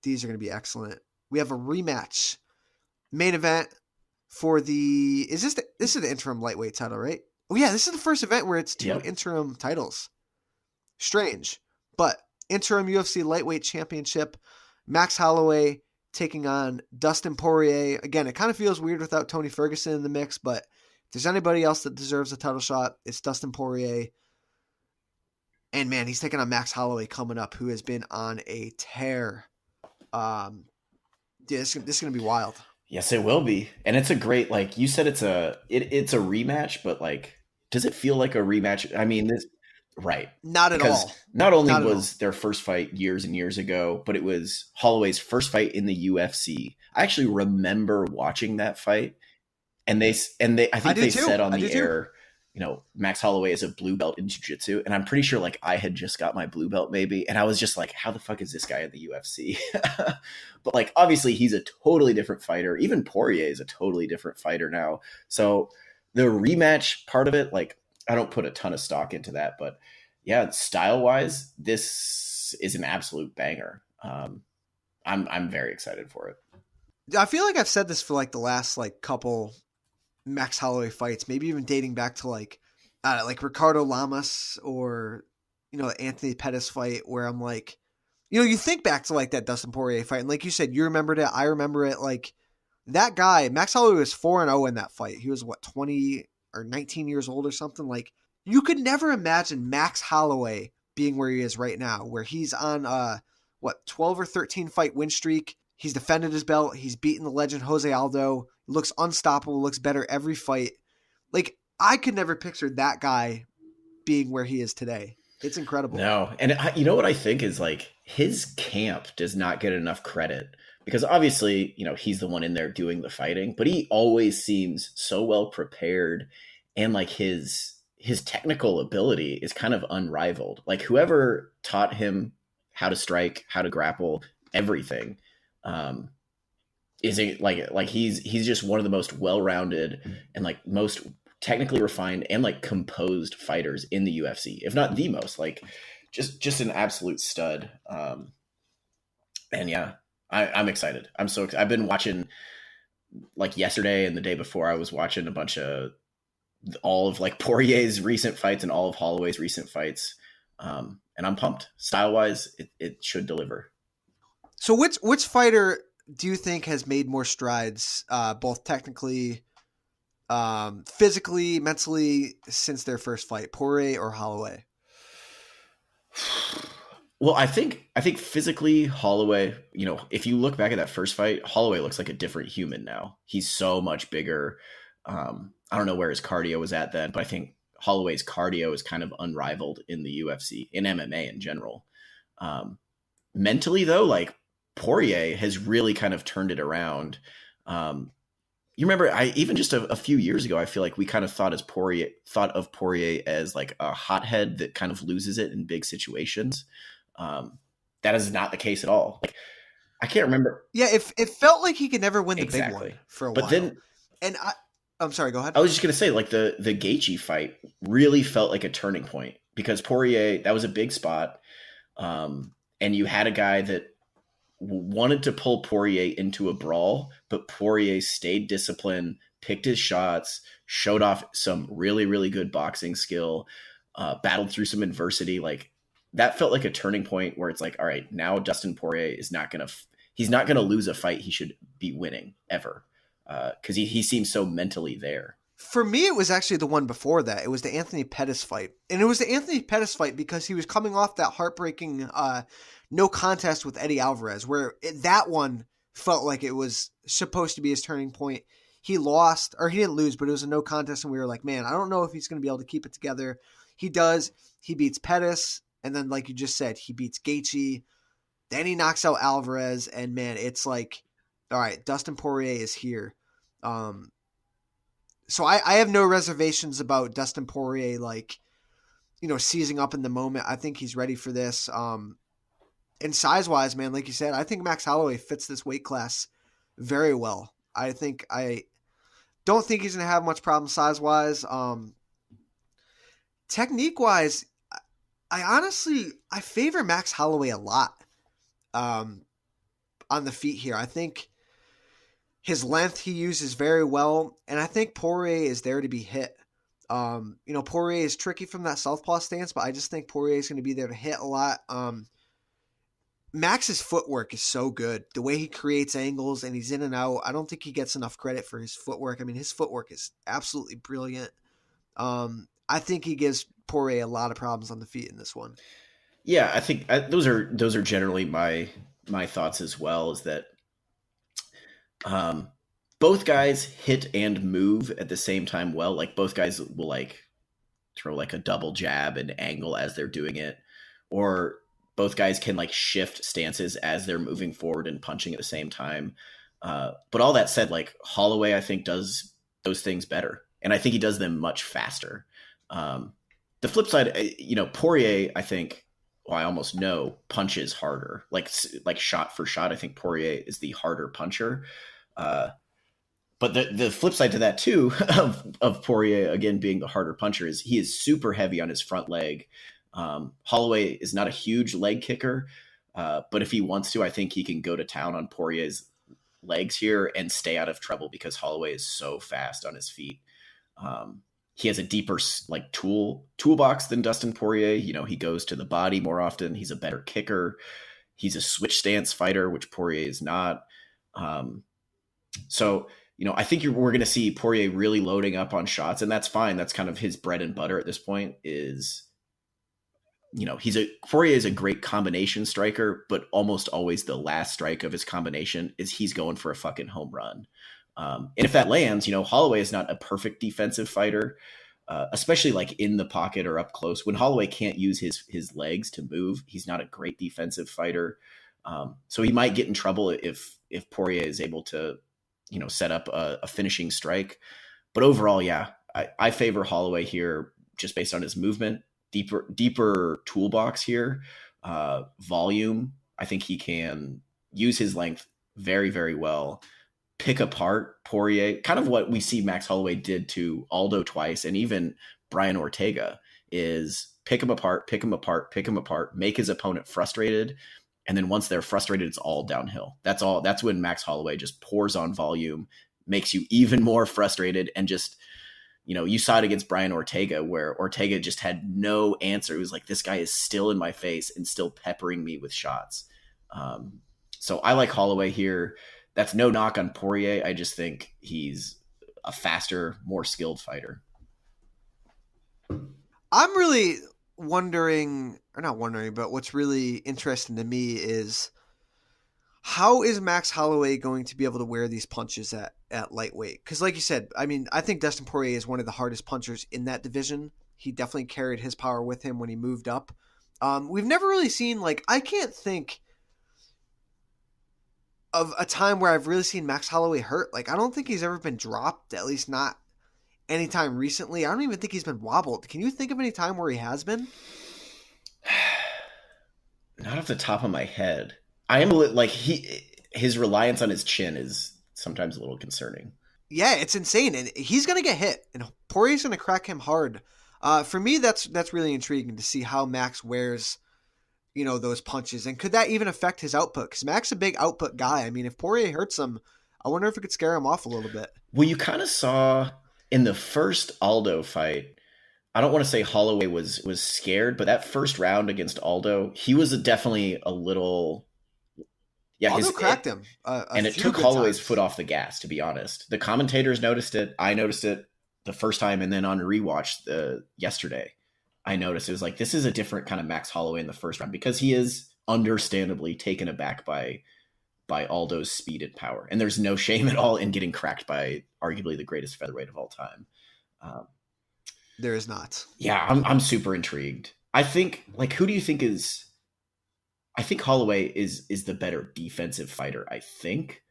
excellent. We have a rematch main event for the this is the interim lightweight title, right? Oh yeah, this is the first event where it's two interim titles. Strange. But interim UFC lightweight championship, Max Holloway taking on Dustin Poirier. Again, it kind of feels weird without Tony Ferguson in the mix, but if there's anybody else that deserves a title shot, it's Dustin Poirier. And man, he's taking on Max Holloway coming up, who has been on a tear. This is going to be wild. Yes, it will be. And it's a great, like you said, it's a rematch, but like, does it feel like a rematch? I mean, right. Not at all. Not only was their first fight years and years ago, but it was Holloway's first fight in the UFC. I actually remember watching that fight, and I think they said on the air, you know, Max Holloway is a blue belt in jiu-jitsu, and I'm pretty sure like I had just got my blue belt maybe, and I was just like, how the fuck is this guy in the UFC? But like obviously he's a totally different fighter. Even Poirier is a totally different fighter now. So the rematch part of it, like I don't put a ton of stock into that, but yeah, style-wise, this is an absolute banger. I'm very excited for it. I feel like I've said this for like the last like couple Max Holloway fights, maybe even dating back to like Ricardo Lamas or, you know, the Anthony Pettis fight, where I'm like, you know, you think back to like that Dustin Poirier fight, and like you said, you remembered it, I remember it. Like that guy, Max Holloway was 4-0 in that fight. He was what, 20 or 19 years old or something. Like you could never imagine Max Holloway being where he is right now, where he's on 12 or 13 fight win streak. He's defended his belt. He's beaten the legend Jose Aldo. Looks unstoppable. Looks better every fight. Like I could never picture that guy being where he is today. It's incredible. No, and you know what I think is like his camp does not get enough credit, because obviously, you know, he's the one in there doing the fighting, but he always seems so well prepared, and like his technical ability is kind of unrivaled. Like whoever taught him how to strike, how to grapple, everything, is it like he's just one of the most well-rounded and like most technically refined and like composed fighters in the UFC, if not the most. Like just an absolute stud. And yeah, I'm excited. I'm so excited. I've been watching, like yesterday and the day before, I was watching a bunch of all of like Poirier's recent fights and all of Holloway's recent fights. And I'm pumped. Style-wise, it should deliver. So which fighter do you think has made more strides, both technically, physically, mentally, since their first fight, Poirier or Holloway? Well, I think physically Holloway, you know, if you look back at that first fight, Holloway looks like a different human now. He's so much bigger. I don't know where his cardio was at then, but I think Holloway's cardio is kind of unrivaled in the UFC, in MMA in general. Mentally though, like Poirier has really kind of turned it around. You remember, even just a few years ago, I feel like we kind of thought of Poirier as like a hothead that kind of loses it in big situations. That is not the case at all. Like, I can't remember. Yeah, it felt like he could never win the big one for a while. But then, and I'm sorry, go ahead. I was just gonna say, like the Gaethje fight really felt like a turning point, because Poirier, that was a big spot, and you had a guy that wanted to pull Poirier into a brawl, but Poirier stayed disciplined, picked his shots, showed off some really, really good boxing skill, battled through some adversity. Like that felt like a turning point where it's like, all right, now Dustin Poirier is he's not going to lose a fight he should be winning ever. Cause he seems so mentally there. For me, it was actually the one before that. It was the Anthony Pettis fight. And it was the Anthony Pettis fight because he was coming off that heartbreaking no contest with Eddie Alvarez, where that one felt like it was supposed to be his turning point. He lost, or he didn't lose, but it was a no contest, and we were like, man, I don't know if he's going to be able to keep it together. He does. He beats Pettis. And then, like you just said, he beats Gaethje. Then he knocks out Alvarez. And, man, it's like, all right, Dustin Poirier is here. So I have no reservations about Dustin Poirier, like, seizing up in the moment. I think he's ready for this. And size-wise, man, like you said, I think Max Holloway fits this weight class very well. I don't think he's going to have much problem size-wise. Technique-wise, I favor Max Holloway a lot on the feet here. I think his length he uses very well, and I think Poirier is there to be hit. Poirier is tricky from that southpaw stance, but I just think Poirier is going to be there to hit a lot. Max's footwork is so good. The way he creates angles and he's in and out, I don't think he gets enough credit for his footwork. I mean, his footwork is absolutely brilliant. I think he gives Poirier a lot of problems on the feet in this one. Yeah, I think those are generally my thoughts as well, is that both guys hit and move at the same time well. Like, both guys will like throw like a double jab and angle as they're doing it, or both guys can like shift stances as they're moving forward and punching at the same time. But all that said, like, Holloway, I think, does those things better, and I think he does them much faster. The flip side, Poirier, I think, well, I almost know, punches harder. Like shot for shot, I think Poirier is the harder puncher. But the flip side to that too, of Poirier again being the harder puncher, is he is super heavy on his front leg. Holloway is not a huge leg kicker, but if he wants to, I think he can go to town on Poirier's legs here and stay out of trouble, because Holloway is so fast on his feet. He has a deeper like toolbox than Dustin Poirier. He goes to the body more often. He's a better kicker. He's a switch stance fighter, which Poirier is not. So I think we're going to see Poirier really loading up on shots, and that's fine. That's kind of his bread and butter at this point. Is Poirier is a great combination striker, but almost always the last strike of his combination is he's going for a fucking home run. And if that lands, Holloway is not a perfect defensive fighter, especially like in the pocket or up close. When Holloway can't use his legs to move, he's not a great defensive fighter. So he might get in trouble if Poirier is able to, set up a finishing strike. But overall, yeah, I favor Holloway here just based on his movement, deeper toolbox here, volume. I think he can use his length very, very well. Pick apart Poirier, kind of what we see Max Holloway did to Aldo twice, and even Brian Ortega, is pick him apart, make his opponent frustrated, and then once they're frustrated, it's all downhill. That's when Max Holloway just pours on volume, makes you even more frustrated, and just, you saw it against Brian Ortega, where Ortega just had no answer. It was like, this guy is still in my face and still peppering me with shots. So I like Holloway here. That's no knock on Poirier. I just think he's a faster, more skilled fighter. I'm really not wondering, but what's really interesting to me is, how is Max Holloway going to be able to wear these punches at lightweight? Because like you said, I mean, I think Dustin Poirier is one of the hardest punchers in that division. He definitely carried his power with him when he moved up. We've never really seen, like, I can't think of a time where I've really seen Max Holloway hurt. Like, I don't think he's ever been dropped, at least not anytime recently. I don't even think he's been wobbled. Can you think of any time where he has been? Not off the top of my head. I am like, his reliance on his chin is sometimes a little concerning. Yeah, it's insane, and he's going to get hit, and Poirier's going to crack him hard. For me, that's really intriguing to see how Max wears, those punches, and could that even affect his output? Because Max is a big output guy. I mean, if Poirier hurts him, I wonder if it could scare him off a little bit. Well, you kind of saw in the first Aldo fight, I don't want to say Holloway was scared, but that first round against Aldo, he was definitely a little... Yeah, Aldo cracked him. And it took Holloway's foot off the gas, to be honest. The commentators noticed it. I noticed it the first time, and then on rewatch yesterday, I noticed it was like, this is a different kind of Max Holloway in the first round, because he is understandably taken aback by Aldo's speed and power. And there's no shame at all in getting cracked by arguably the greatest featherweight of all time. There is not. Yeah, I'm super intrigued. I think, like, who do you think is? I think Holloway is the better defensive fighter. I think,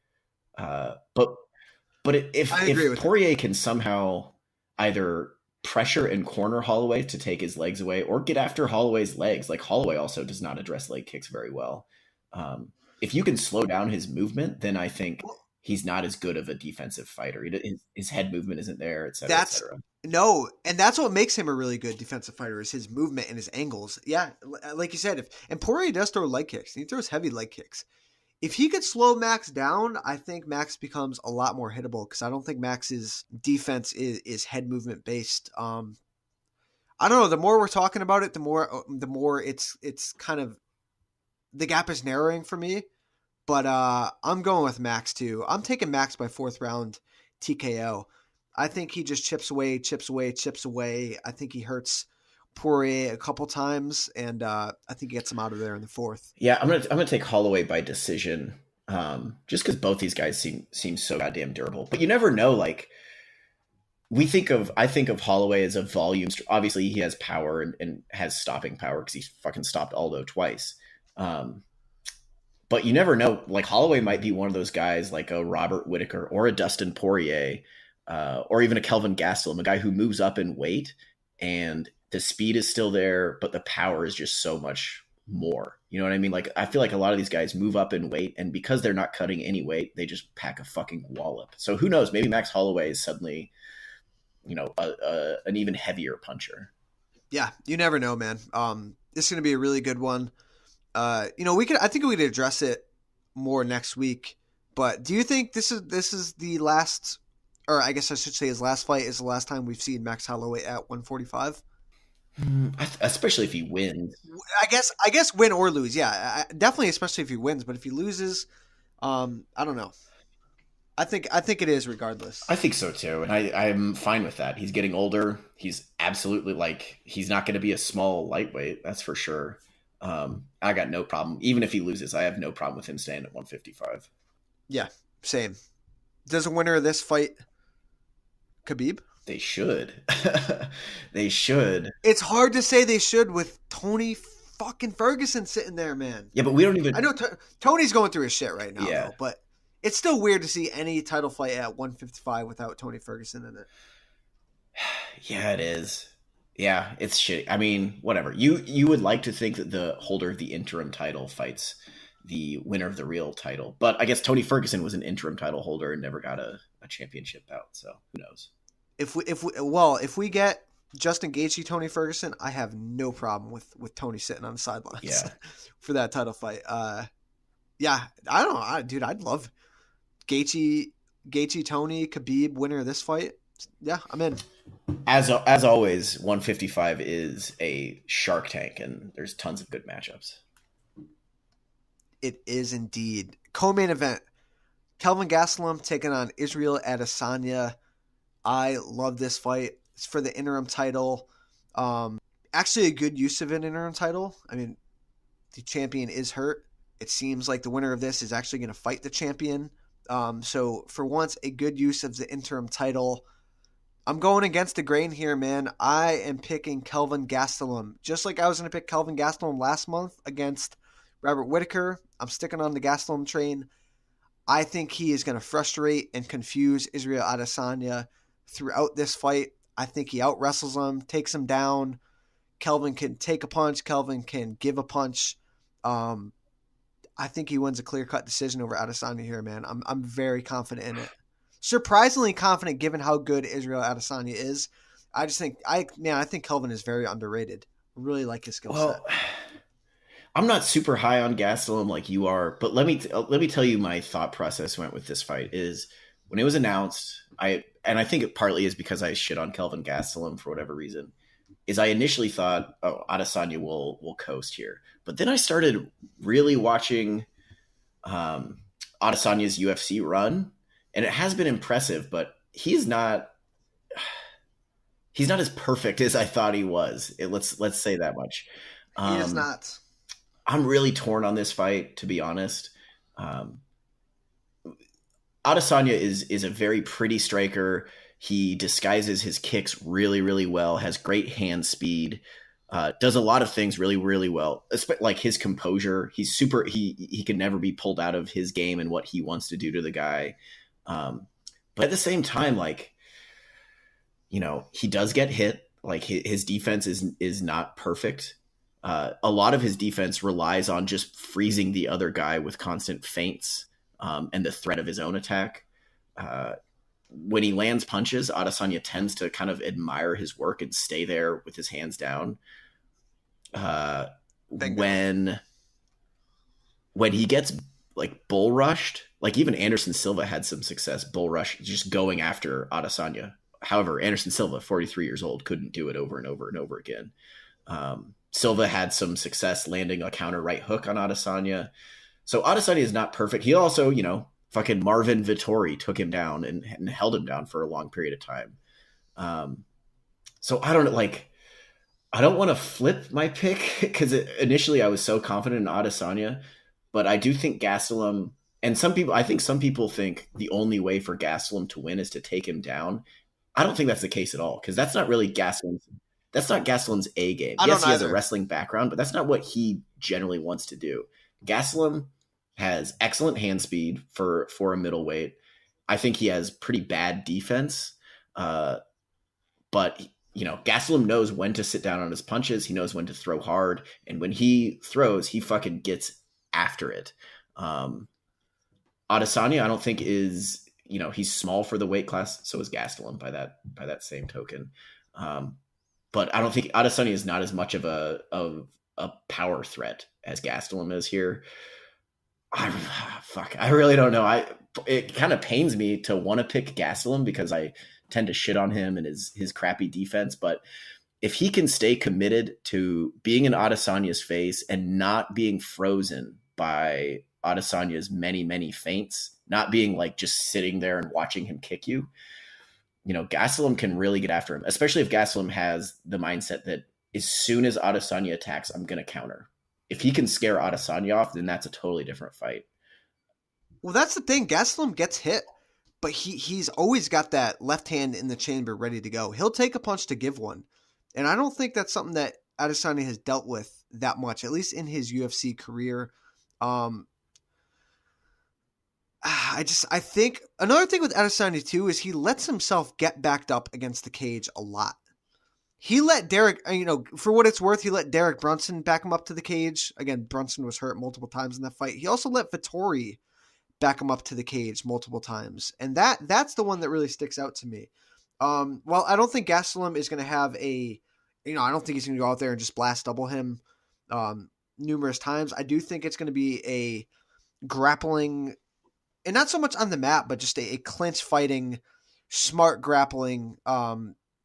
but I agree if with that. Poirier can somehow either pressure and corner Holloway to take his legs away, or get after Holloway's legs, like Holloway also does not address leg kicks very well. If you can slow down his movement, then I think he's not as good of a defensive fighter. His head movement isn't there, et cetera, et cetera. No, and that's what makes him a really good defensive fighter is his movement and his angles. Yeah, like you said, and Poirier does throw leg kicks. He throws heavy leg kicks. If he could slow Max down, I think Max becomes a lot more hittable because I don't think Max's defense is head movement based. I don't know. The more we're talking about it, the more it's kind of the gap is narrowing for me. But I'm going with Max too. I'm taking Max by 4th round TKO. I think he just chips away. I think he hurts Poirier a couple times, and I think he gets him out of there in the 4th. Yeah, I'm gonna take Holloway by decision, just because both these guys seem so goddamn durable. But you never know. Like, I think of Holloway as a volume. Obviously, he has power and has stopping power because he fucking stopped Aldo twice. But you never know. Like, Holloway might be one of those guys, like a Robert Whittaker or a Dustin Poirier, or even a Kelvin Gastelum, a guy who moves up in weight and the speed is still there, but the power is just so much more. You know what I mean? Like, I feel like a lot of these guys move up in weight, and because they're not cutting any weight, they just pack a fucking wallop. So who knows? Maybe Max Holloway is suddenly, an even heavier puncher. Yeah, you never know, man. This is going to be a really good one. I think we could address it more next week. But do you think this is the last, or I guess I should say his last fight is the last time we've seen Max Holloway at 145? Especially if he wins. I guess win or lose. Yeah, definitely, especially if he wins. But if he loses, I don't know. I think it is regardless. I think so too, and I'm fine with that. He's getting older. He's absolutely, like, he's not going to be a small lightweight. That's for sure. I got no problem. Even if he loses, I have no problem with him staying at 155. Yeah, same. Does a winner of this fight Khabib? They should. They should. It's hard to say they should with Tony fucking Ferguson sitting there, man. Yeah, but we don't even... I know Tony's going through his shit right now, Yeah. though, but it's still weird to see any title fight at 155 without Tony Ferguson in it. Yeah, it is. Yeah, it's shitty. I mean, whatever. You would like to think that the holder of the interim title fights the winner of the real title, but I guess Tony Ferguson was an interim title holder and never got a championship bout, so who knows? If we get Justin Gaethje, Tony Ferguson, I have no problem with Tony sitting on the sidelines for that title fight. Yeah, I don't know, dude. I'd love Gaethje, Tony, Khabib, winner of this fight. Yeah, I'm in. As always, 155 is a Shark Tank, and there's tons of good matchups. It is indeed. Co-main event: Kelvin Gastelum taking on Israel Adesanya. I love this fight. It's for the interim title. Actually, a good use of an interim title. I mean, the champion is hurt. It seems like the winner of this is actually going to fight the champion. So for once, a good use of the interim title. I'm going against the grain here, man. I am picking Kelvin Gastelum. Just like I was going to pick Kelvin Gastelum last month against Robert Whittaker, I'm sticking on the Gastelum train. I think he is going to frustrate and confuse Israel Adesanya throughout this fight. I think he out-wrestles him, takes him down. Kelvin can take a punch. Kelvin can give a punch. I think he wins a clear-cut decision over Adesanya here, man. I'm very confident in it. Surprisingly confident given how good Israel Adesanya is. I think Kelvin is very underrated. I really like his skill set. I'm not super high on Gastelum like you are, but let me tell you my thought process went with this fight is when it was announced, I think it partly is because I shit on Kelvin Gastelum for whatever reason, is I initially thought, oh, Adesanya will coast here. But then I started really watching Adesanya's UFC run, and it has been impressive, but he's not as perfect as I thought he was. Let's say that much. He is not. I'm really torn on this fight, to be honest. Adesanya is a very pretty striker. He disguises his kicks really, really well, has great hand speed. Does a lot of things really, really well. Like his composure, he can never be pulled out of his game and what he wants to do to the guy. But at the same time, like, he does get hit. Like his defense is not perfect. A lot of his defense relies on just freezing the other guy with constant feints and the threat of his own attack. When he lands punches, Adesanya tends to kind of admire his work and stay there with his hands down. When he gets like bull rushed, like even Anderson Silva had some success bull rush, just going after Adesanya. However, Anderson Silva, 43 years old, couldn't do it over and over and over again. Silva had some success landing a counter right hook on Adesanya. So Adesanya is not perfect. He also, fucking Marvin Vettori took him down and held him down for a long period of time. So I don't want to flip my pick because initially I was so confident in Adesanya, but I do think Gastelum, and some people think the only way for Gastelum to win is to take him down. I don't think that's the case at all, because that's not really Gastelum's A game. Yes, he has a wrestling background, but that's not what he generally wants to do. Gastelum has excellent hand speed for a middleweight. I think he has pretty bad defense, but Gastelum knows when to sit down on his punches. He knows when to throw hard, and when he throws, he fucking gets after it. Adesanya, I don't think is, he's small for the weight class. So is Gastelum by that same token. But I don't think Adesanya is not as much of a power threat as Gastelum is here. I really don't know. It kind of pains me to want to pick Gastelum because I tend to shit on him and his crappy defense. But if he can stay committed to being in Adesanya's face and not being frozen by Adesanya's many, many feints, not being like just sitting there and watching him kick you, Gastelum can really get after him, especially if Gastelum has the mindset that as soon as Adesanya attacks, I'm going to counter. If he can scare Adesanya off, then that's a totally different fight. Well, that's the thing. Gastelum gets hit, but he's always got that left hand in the chamber ready to go. He'll take a punch to give one. And I don't think that's something that Adesanya has dealt with that much, at least in his UFC career. I think another thing with Adesanya too is he lets himself get backed up against the cage a lot. He let Derek, for what it's worth, he let Derek Brunson back him up to the cage. Again, Brunson was hurt multiple times in that fight. He also let Vettori back him up to the cage multiple times. And that's the one that really sticks out to me. Well, I don't think Gastelum is going to have I don't think he's going to go out there and just blast double him numerous times. I do think it's going to be a grappling, and not so much on the mat, but just a clinch fighting, smart grappling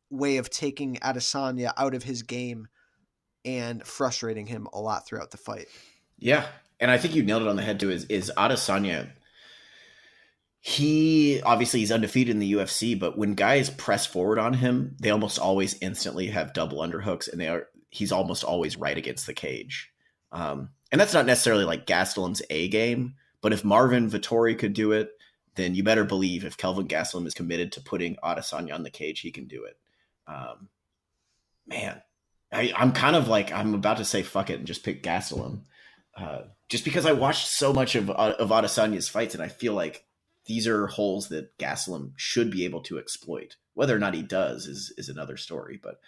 way of taking Adesanya out of his game and frustrating him a lot throughout the fight. Yeah. And I think you nailed it on the head too, is Adesanya. He's undefeated in the UFC, but when guys press forward on him, they almost always instantly have double underhooks, and he's almost always right against the cage. And that's not necessarily like Gastelum's A game, but if Marvin Vettori could do it, then you better believe if Kelvin Gastelum is committed to putting Adesanya on the cage, he can do it. Man, I'm kind of like, I'm about to say fuck it and just pick Gastelum. Just because I watched so much of Adesanya's fights, and I feel like these are holes that Gastelum should be able to exploit. Whether or not he does is another story, but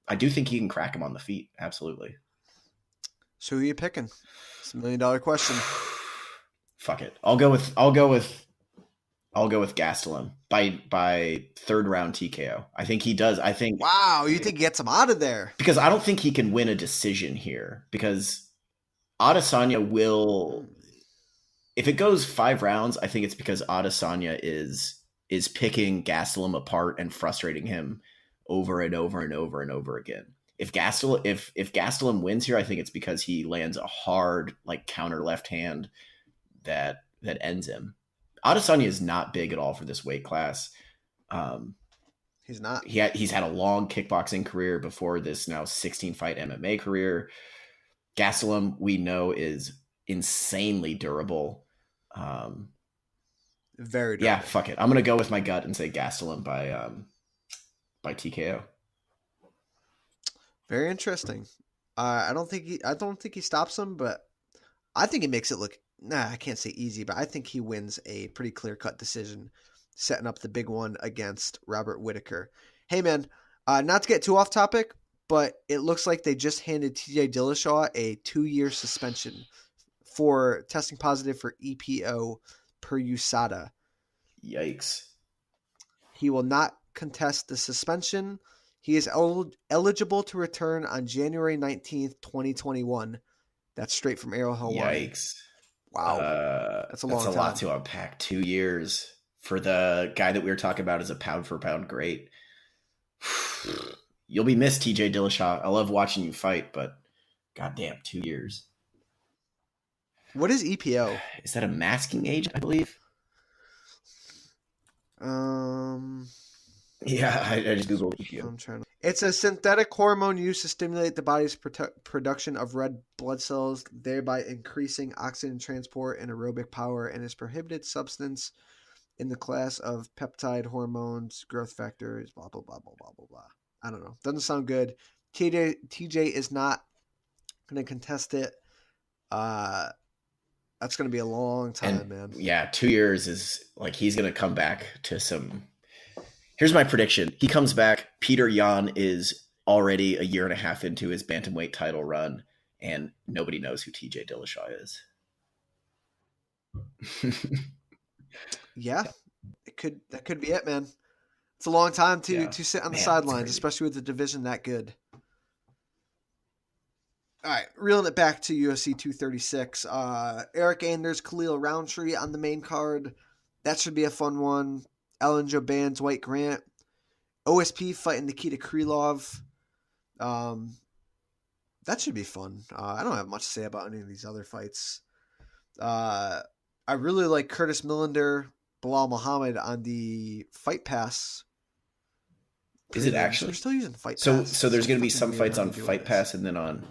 I do think he can crack him on the feet. Absolutely. So who are you picking? It's $1 million question. Fuck it. I'll go with Gastelum by third round TKO. I think he does. Wow, you think he gets him out of there? Because I don't think he can win a decision here, because Adesanya will, if it goes 5 rounds, I think it's because Adesanya is picking Gastelum apart and frustrating him over and over and over and over again. If Gastelum wins here, I think it's because he lands a hard counter left hand that ends him. Adesanya is not big at all for this weight class. He's not. He's had a long kickboxing career before this now 16-fight MMA career. Gastelum, we know, is insanely durable. Very durable. Yeah, fuck it. I'm going to go with my gut and say Gastelum by TKO. Very interesting. I don't think he stops him, but I think he makes it look. Nah, I can't say easy, but I think he wins a pretty clear-cut decision, setting up the big one against Robert Whittaker. Hey, man, not to get too off topic, but it looks like they just handed TJ Dillashaw a 2-year suspension for testing positive for EPO per USADA. Yikes. He will not contest the suspension. He is eligible to return on January 19th, 2021. That's straight from Ariel Helwani. Yikes. Wow. That's a long time. That's a lot to unpack. 2 years for the guy that we were talking about as a pound-for-pound great. You'll be missed, TJ Dillashaw. I love watching you fight, but goddamn, 2 years. What is EPO? Is that a masking agent, I believe? Yeah, I just Googled EPO. It's a synthetic hormone used to stimulate the body's production of red blood cells, thereby increasing oxygen transport and aerobic power, and is prohibited substance in the class of peptide hormones, growth factors, blah, blah, blah, blah, blah, blah, blah. I don't know. Doesn't sound good. TJ is not going to contest it. That's going to be a long time, man. Yeah, 2 years is like he's going to come back to some. Here's my prediction. He comes back. Peter Yan is already a year and a half into his bantamweight title run, and nobody knows who TJ Dillashaw is. Yeah, that could be it, man. It's a long time to sit on the sidelines, especially with the division that good. All right, reeling it back to UFC 236. Eric Anders, Khalil Roundtree on the main card. That should be a fun one. Ellen Joban's Dwight Grant. OSP fighting Nikita Krylov. That should be fun. I don't have much to say about any of these other fights. I really like Curtis Millender, Bilal Muhammad on the Fight Pass. Is it actually? They're still using Fight Pass. So there's going to be some fights on Fight Pass, and then I'm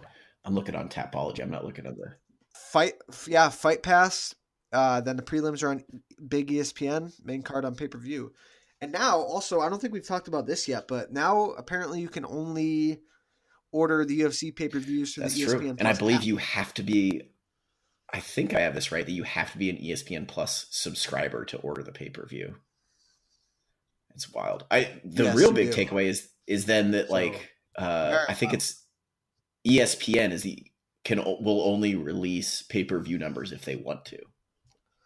looking on Tapology. I'm not looking at the Fight Pass. Then the prelims are on Big ESPN, main card on pay-per-view. And now, also, I don't think we've talked about this yet, but now apparently you can only order the UFC pay-per-views through the ESPN true. Plus and I believe app. You have to be, I think I have this right, that you have to be an ESPN Plus subscriber to order the pay-per-view. It's wild. The real big takeaway is then that I think it's ESPN will only release pay-per-view numbers if they want to.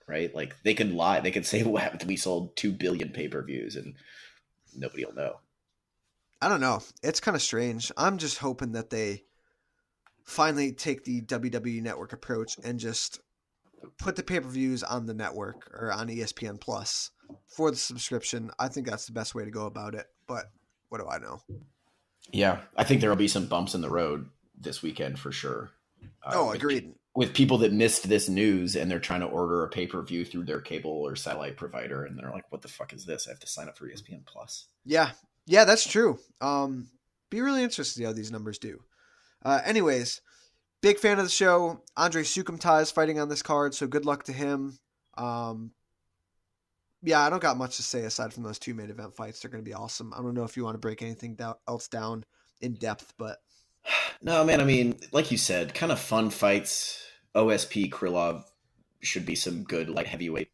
Right? Like they could lie. They could say what happened to we sold 2 billion pay-per-views and nobody will know. I don't know. It's kind of strange. I'm just hoping that they finally take the WWE Network approach and just put the pay-per-views on the network or on ESPN Plus for the subscription. I think that's the best way to go about it. But what do I know? Yeah, I think there will be some bumps in the road this weekend for sure. Agreed. With people that missed this news and they're trying to order a pay-per-view through their cable or satellite provider, and they're like, what the fuck is this? I have to sign up for ESPN Plus. Yeah, that's true. Be really interested to see how these numbers do. Anyways, big fan of the show. Andre Sukumta is fighting on this card, so good luck to him. I don't got much to say aside from those 2 main event fights. They're going to be awesome. I don't know if you want to break anything else down in depth, but... No, man, I mean, like you said, kind of fun fights. OSP, Krylov should be some good light heavyweight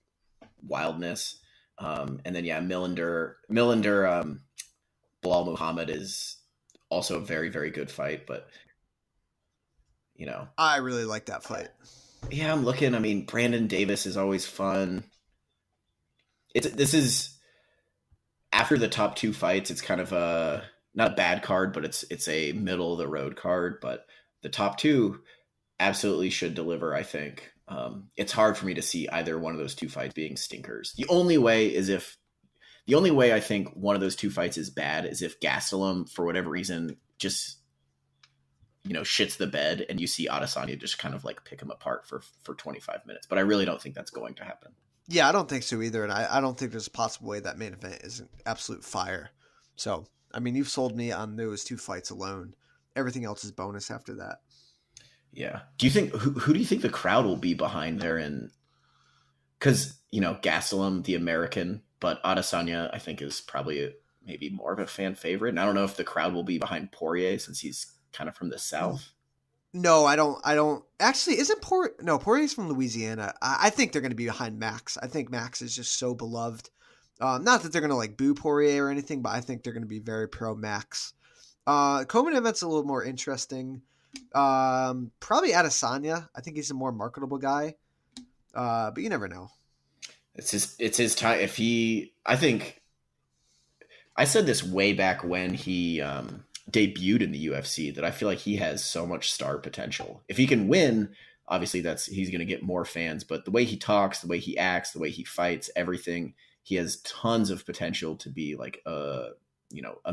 wildness. And then, Millender, Bilal Muhammad is also a very, very good fight, but, I really like that fight. Yeah, I'm looking. I mean, Brandon Davis is always fun. This is, after the top 2 fights, it's kind of not a bad card, but it's a middle of the road card. But the top 2 absolutely should deliver, I think. It's hard for me to see either one of those 2 fights being stinkers. The only way I think one of those 2 fights is bad is if Gastelum, for whatever reason, just shits the bed and you see Adesanya just kind of like pick him apart for 25 minutes. But I really don't think that's going to happen. Yeah, I don't think so either. And I don't think there's a possible way that main event is an absolute fire. So, I mean, you've sold me on those 2 fights alone. Everything else is bonus after that. Yeah. Do you think who do you think the crowd will be behind there? Because Gastelum, the American, but Adesanya, I think, is probably maybe more of a fan favorite. And I don't know if the crowd will be behind Poirier since he's kind of from the South. No, I don't. Actually, isn't Poirier's from Louisiana. I think they're going to be behind Max. I think Max is just so beloved. Not that they're going to like boo Poirier or anything, but I think they're going to be very pro Max. Co-main event's a little more interesting. Probably Adesanya. I think he's a more marketable guy. But you never know. It's his time. I think I said this way back when he debuted in the UFC that I feel like he has so much star potential. If he can win, obviously he's going to get more fans, but the way he talks, the way he acts, the way he fights, everything, he has tons of potential to be like a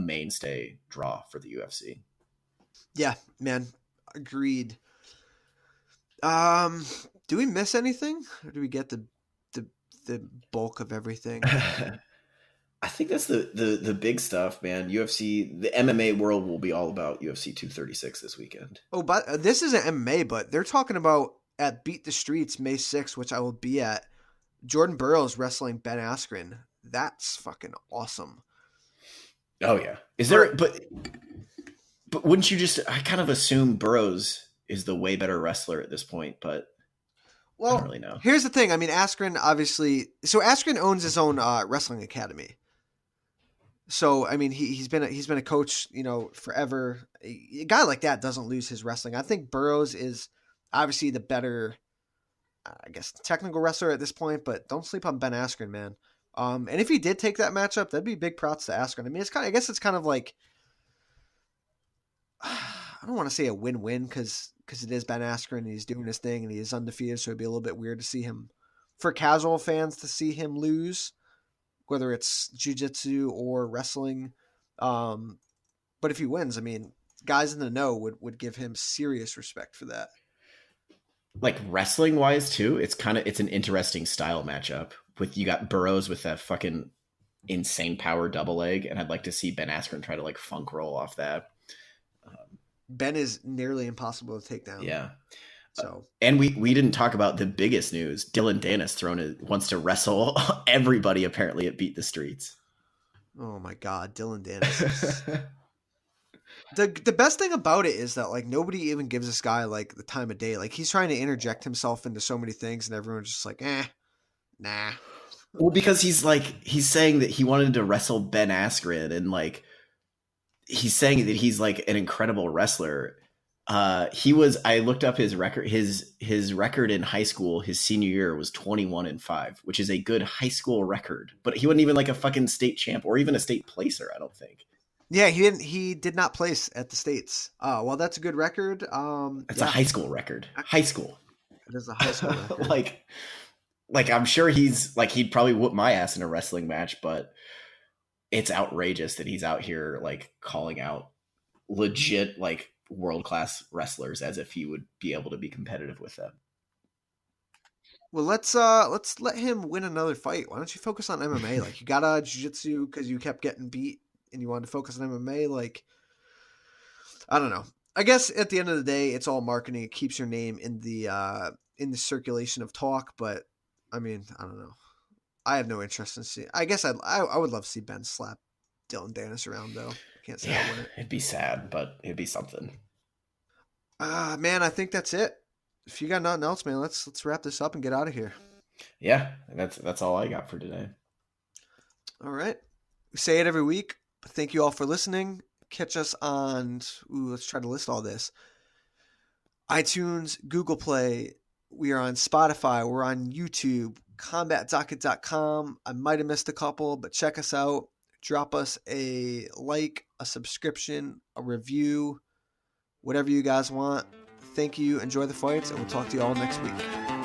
mainstay draw for the UFC. Yeah, man. Agreed. Do we miss anything? Or do we get the bulk of everything? I think that's the big stuff, man. UFC, the MMA world will be all about UFC 236 this weekend. Oh, but this isn't MMA, but they're talking about at Beat the Streets May 6th, which I will be at. Jordan Burroughs wrestling Ben Askren. That's fucking awesome. Oh yeah. Is there? But wouldn't you just? I kind of assume Burroughs is the way better wrestler at this point, but. Well, I don't really know. Here's the thing. I mean, Askren obviously. So Askren owns his own wrestling academy. So I mean, he's been a coach, forever. A guy like that doesn't lose his wrestling. I think Burroughs is obviously the better, I guess, technical wrestler at this point. But don't sleep on Ben Askren, man. And if he did take that matchup, that'd be big props to Askren. I mean, I guess it's kind of like, I don't want to say a win-win because it is Ben Askren and he's doing his thing and he is undefeated. So it'd be a little bit weird to see him, for casual fans, to see him lose, whether it's jiu-jitsu or wrestling. But if he wins, I mean, guys in the know would give him serious respect for that. Like wrestling wise too, it's an interesting style matchup you got Burroughs with that fucking insane power double leg. And I'd like to see Ben Askren try to like funk roll off that. Ben is nearly impossible to take down. Yeah. So and we didn't talk about the biggest news. Dylan Dennis wants to wrestle everybody apparently at Beat the Streets. Oh my God, Dylan Dennis. The best thing about it is that like nobody even gives this guy like the time of day. Like he's trying to interject himself into so many things, and everyone's just like, nah. Well, because he's saying that he wanted to wrestle Ben Askren, and like he's saying that he's like an incredible wrestler. I looked up his record. His record in high school, his senior year, was 21-5, which is a good high school record. But he wasn't even like a fucking state champ or even a state placer, I don't think. Yeah, he did not place at the States. Well, that's a good record. That's a high school record. High school. It is a high school record. like I'm sure he'd probably whoop my ass in a wrestling match, but it's outrageous that he's out here like calling out legit like world-class wrestlers as if he would be able to be competitive with them. Well, let's let him win another fight. Why don't you focus on MMA? Like you got out of jiu-jitsu because you kept getting beat and you wanted to focus on MMA. Like, I don't know. I guess at the end of the day, it's all marketing. It keeps your name in the circulation of talk. But I mean, I don't know. I have no interest in seeing. I guess I would love to see Ben slap Dylan Dennis around though. I can't say I wouldn't. It'd be sad, but it'd be something. Man, I think that's it. If you got nothing else, man, let's wrap this up and get out of here. Yeah, that's all I got for today. All right. We say it every week. Thank you all for listening. Catch us on, let's try to list all this. iTunes, Google Play. We are on Spotify. We're on YouTube, CombatDocket.com. I might have missed a couple, but check us out. Drop us a like, a subscription, a review, whatever you guys want. Thank you. Enjoy the fights, and we'll talk to you all next week.